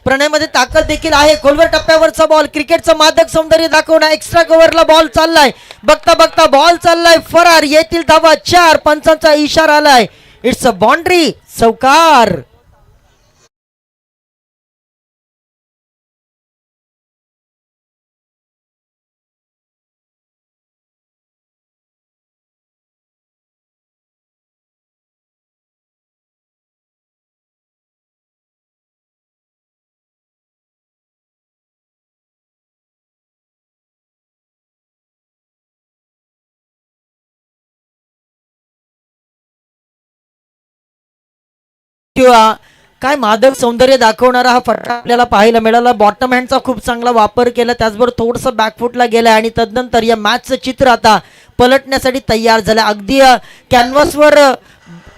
प्रणयमध्ये ताकद देखील आहे. खोलवर टप्प्यावरचा बॉल, क्रिकेटचं मादक सौंदर्य दाखवणार. एक्स्ट्रा कव्हरला बॉल चाललाय, बघता बघता बॉल चाललाय फरार. येथील धावा 4. पंचांचा इशारा आलाय. इट्स अ बाउंड्री, चौकार. काय मादक सौंदर्य दाखवणारा हा फटका आपल्याला पाहायला मिळाला. बॉटम हँडचा खूप चांगला वापर केला, त्याचबरोबर थोडंसं बॅकफुटला गेला आणि तदनंतर या मॅचचं चित्र आता पलटण्यासाठी तयार झालं. अगदी कॅनव्हासवर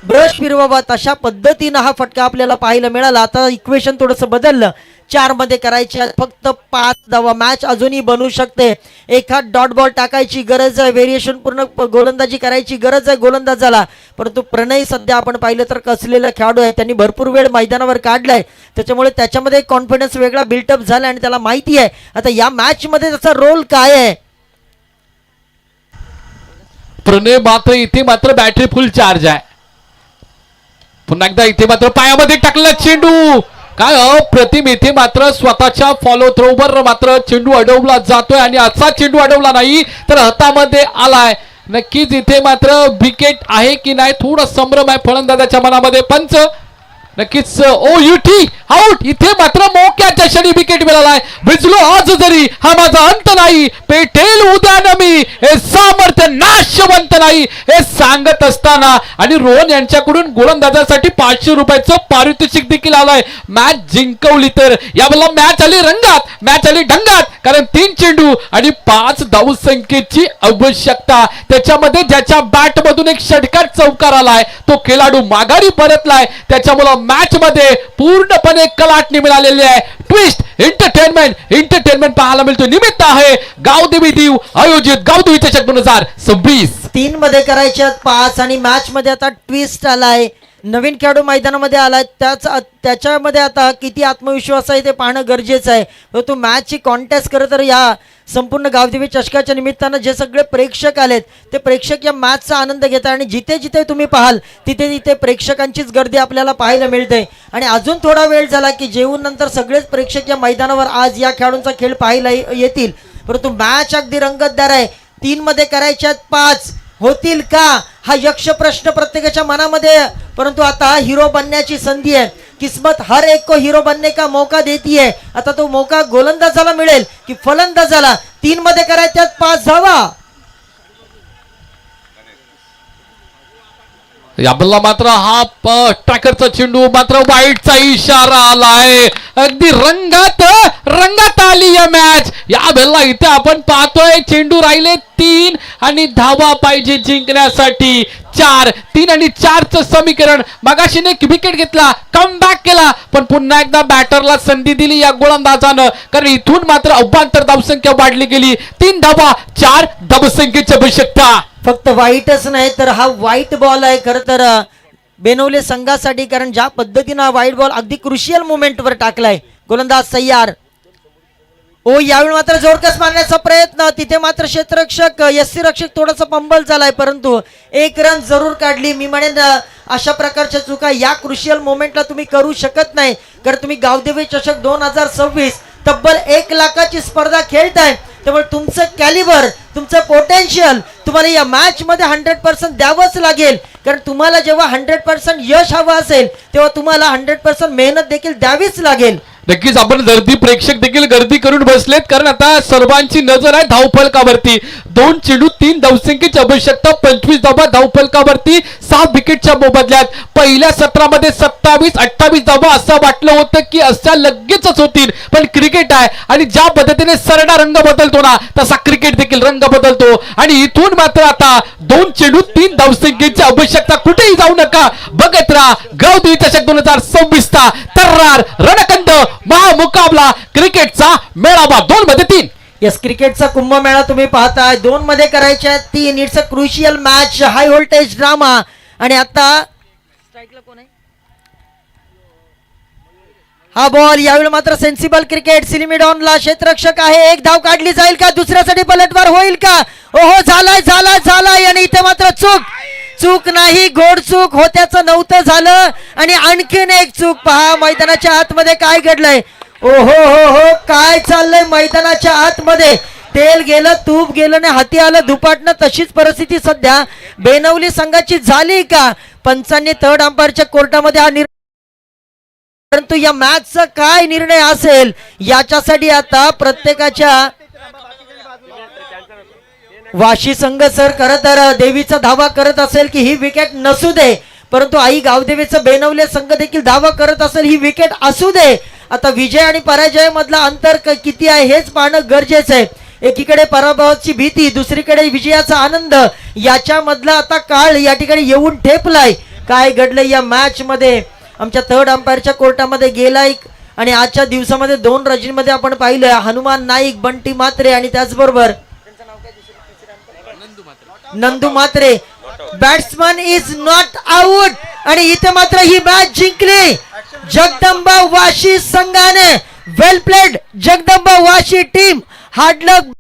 ब्रश फिरवावा तशा पद्धतीनं हा फटका आपल्याला पाहायला मिळाला. आता इक्वेशन थोडंसं बदललं. 4 मध्ये करायचे फक्त 5 धावा. मॅच अजूनही बनवू शकते. एखाद डॉट बॉल टाकायची गरज आहे, व्हेरिएशन पूर्ण गोलंदाजी करायची गरज आहे गोलंदाजाला, परंतु प्रणय सध्या आपण पाहिलं तर कसलेला खेळाडू आहे, त्यांनी भरपूर वेळ मैदानावर काढलाय, त्याच्यामुळे त्याच्यामध्ये कॉन्फिडन्स वेगळा बिल्टअप झाला आणि त्याला माहिती आहे आता या मॅच मध्ये त्याचा रोल काय आहे. प्रणय मात्र इथे मात्र बॅटरी फुल चार्ज आहे. पुन्हा एकदा इथे मात्र पायामध्ये टाकला चेंडू, काय अप्रतिम. इथे मात्र स्वतःच्या फॉलो थ्रोवर मात्र चेंडू अडवला जातोय आणि असा चेंडू अडवला नाही तर हातामध्ये आलाय. नक्कीच इथे मात्र विकेट आहे की नाही थोडा संभ्रम आहे फलंदाजाच्या मनामध्ये. पंच नक्कीच OUT आउट. इथे मात्र मोक्याच्या क्षणी विकेट मिळालाय. भिजलो आज जरी हा माझा अंत नाही, पेटेल उद्या नमी, हे सामर्थ्य नाशवंत नाही हे सांगत असताना आणि रोहन यांच्याकडून गोलंदाजासाठी 500 रुपयाचं पारितोषिक देखील आलंय. मॅच जिंकवली तर यावेळेला मॅच आली रंगात, मॅच आली ढंगात, कारण 3 चेंडू आणि 5 धावसंख्येची आवश्यकता. त्याच्यामध्ये ज्याच्या बॅट मधून एक षटकार चौकार आलाय तो खेळाडू माघारी परतलाय. त्याच्यामुळे मॅच मध्ये पूर्णपणे कलाटणी मिळालेली आहे. ट्विस्ट एंटरटेनमेंट पाहायला मिळतो. निमित्त आहे गावदेवी दीव आयोजित गावदेवी चषक 2026. 3 मध्ये करायचे 5 आणि मॅच मध्ये आता ट्विस्ट आलाय. नवीन खेळाडू मैदानामध्ये आलाय, त्याच्यामध्ये आता किती आत्मविश्वास आहे ते पाहणं गरजेचं आहे. तो मॅचची कॉन्टेस्ट करत तर या संपूर्ण गावदेवी चषकाच्या निमित्तानं जे सगळे प्रेक्षक आलेत ते प्रेक्षक या मॅचचा आनंद घेतात आणि जिथे जिथे तुम्ही पाहाल तिथे तिथे प्रेक्षकांचीच गर्दी आपल्याला पाहायला मिळते. आणि अजून थोडा वेळ झाला की जेवून नंतर सगळेच प्रेक्षक या मैदानावर आज या खेळाडूंचा खेळ पाहायला येतील. परंतु मॅच अगदी रंगतदार आहे. 3 मध्ये करायच्यात 5 होतील का हा यक्ष प्रश्न प्रत्येकाच्या मनामध्ये. परंतु आता हिरो बनण्याची संधी आहे. किस्मत हर एक को हीरो बनने का मौका देती है. आता तो मौका गोलंदाजाला मिळेल की फलंदाजाला. 3 मध्ये करायच्यात 5 धावा. याबल्ला मात्र हा ट्रॅकरचा चेंडू मात्र वाईटचा इशारा आलाय. अगदी रंगात आली या मॅच. या बेलला इथे आपण पाहतोय चेंडू राहिले 3 आणि धावा पाहिजे जिंकण्यासाठी 4. 3 आणि 4चं समीकरण. मगाशीने एक विकेट घेतला, कमबॅक केला, पण पुन्हा एकदा बॅटरला संधी दिली या गोलंदाजानं, कारण इथून मात्र अव्वांतर धावसंख्या वाढली गेली. 3 धावा 4 धावसंख्येची आवश्यकता. फक्त वाईटच नाही तर हा वाईट बॉल आहे खरं तर बेनवले संघासाठी, कारण ज्या पद्धतीनं हा वाईट बॉल अगदी क्रुशियल मोमेंटवर टाकलाय. गोलंदाज तयार. यावेळी मात्र जोरकस मारण्याचा प्रयत्न, तिथे मात्र क्षेत्ररक्षक यस्सी रक्षक थोडासा पंबल झालाय, परंतु 1 रन जरूर काढली. मी म्हणेन अशा प्रकारच्या चुका या क्रुशियल मोमेंटला तुम्ही करू शकत नाही, कारण तुम्ही गावदेवी चषक 2026 तब्बल 1 लाखाची स्पर्धा खेळताय. त्यामुळे तुमचं कॅलिबर, तुमचं पोटेन्शियल तुम्हाला या मॅच मध्ये 100% द्यावंच लागेल, कारण तुम्हाला जेव्हा 100% यश हवं असेल तेव्हा तुम्हाला 100% मेहनत देखील द्यावीच लागेल. नक्कीच आपण गर्दी प्रेक्षक देखील गर्दी करून बसलेत, कारण आता सर्वांची नजर आहे धावफलकावरती. 2 चेंडू 3 धावसंख्येची आवश्यकता, 25 धावा धावफलकावरती 6 विकेटच्या मोबदल्यात. पहिल्या सत्रामध्ये 27-28 धावा असं वाटलं होतं की अशा लगेचच होतील, पण क्रिकेट आहे आणि ज्या पद्धतीने सरडा रंग बदलतो ना तसा क्रिकेट देखील रंग बदलतो. आणि इथून मात्र आता 2 चेंडू 3 धावसंख्येची आवश्यकता. कुठेही जाऊ नका, बघत राहा गावदेवी चषक 2026 चा तर्रार रणकंद महामुकाबला क्रिकेटचा मेळावा. 2 मध्ये 3. यस, क्रिकेटचा कुंभमेळा तुम्ही पाहताय. 2 मध्ये करायच्या 3. It's a crucial match, high voltage drama. आणि आता स्ट्राईकला कोण आहे? हा बॉल यावेळी मात्र सेन्सिबल क्रिकेट. सिलिमिडॉनला क्षेत्ररक्षक आहे. 1 धाव काढली जाईल का? दुसऱ्यासाठी पलटवार होईल का? ओहो, झालाय आणि इथे मात्र चूक नाही, घोडचूक होत्याचं नव्हतं झालं आणि आणखीन एक चूक. पहा मैदानाच्या आतमध्ये काय घडलंय. ओहो, काय चाललंय मैदानाच्या आतमध्ये. तेल गेलं, तूप गेलं आणि हाती आलं धुपाटणं. तशीच परिस्थिती सध्या बेनवली संघाची झाली का? पंचांनी 3rd अंपायरच्या कोर्टामध्ये हा परंतु या मॅचचा काय निर्णय असेल याच्यासाठी आता प्रत्येकाच्या वाशी संघ सर खरं तर देवीचा धावा करत असेल की ही विकेट नसू दे, परंतु आई गावदेवीचं बेनवले संघ देखील धावा करत असेल ही विकेट असू दे. आता विजय आणि पराजय मधला अंतर किती आहे हेच पाहणं गरजेचं आहे. एकीकडे पराभवाची भीती, दुसरीकडे विजयाचा आनंद, याच्या मधला आता काळ या ठिकाणी येऊन ठेपलाय. काय घडलंय या मॅच मध्ये? आमच्या 3rd अंपायरच्या कोर्टामध्ये गेलाय आणि आजच्या दिवसामध्ये 2 रजींमध्ये आपण पाहिलं हनुमान नाईक, बंटी मात्रे आणि त्याचबरोबर Nandu Matre batsman is not out आणि इथे मात्र ही मॅच जिंकली जगदंबा वाशी संघाने. Well played Jagdamba Vashi team. Hard लक.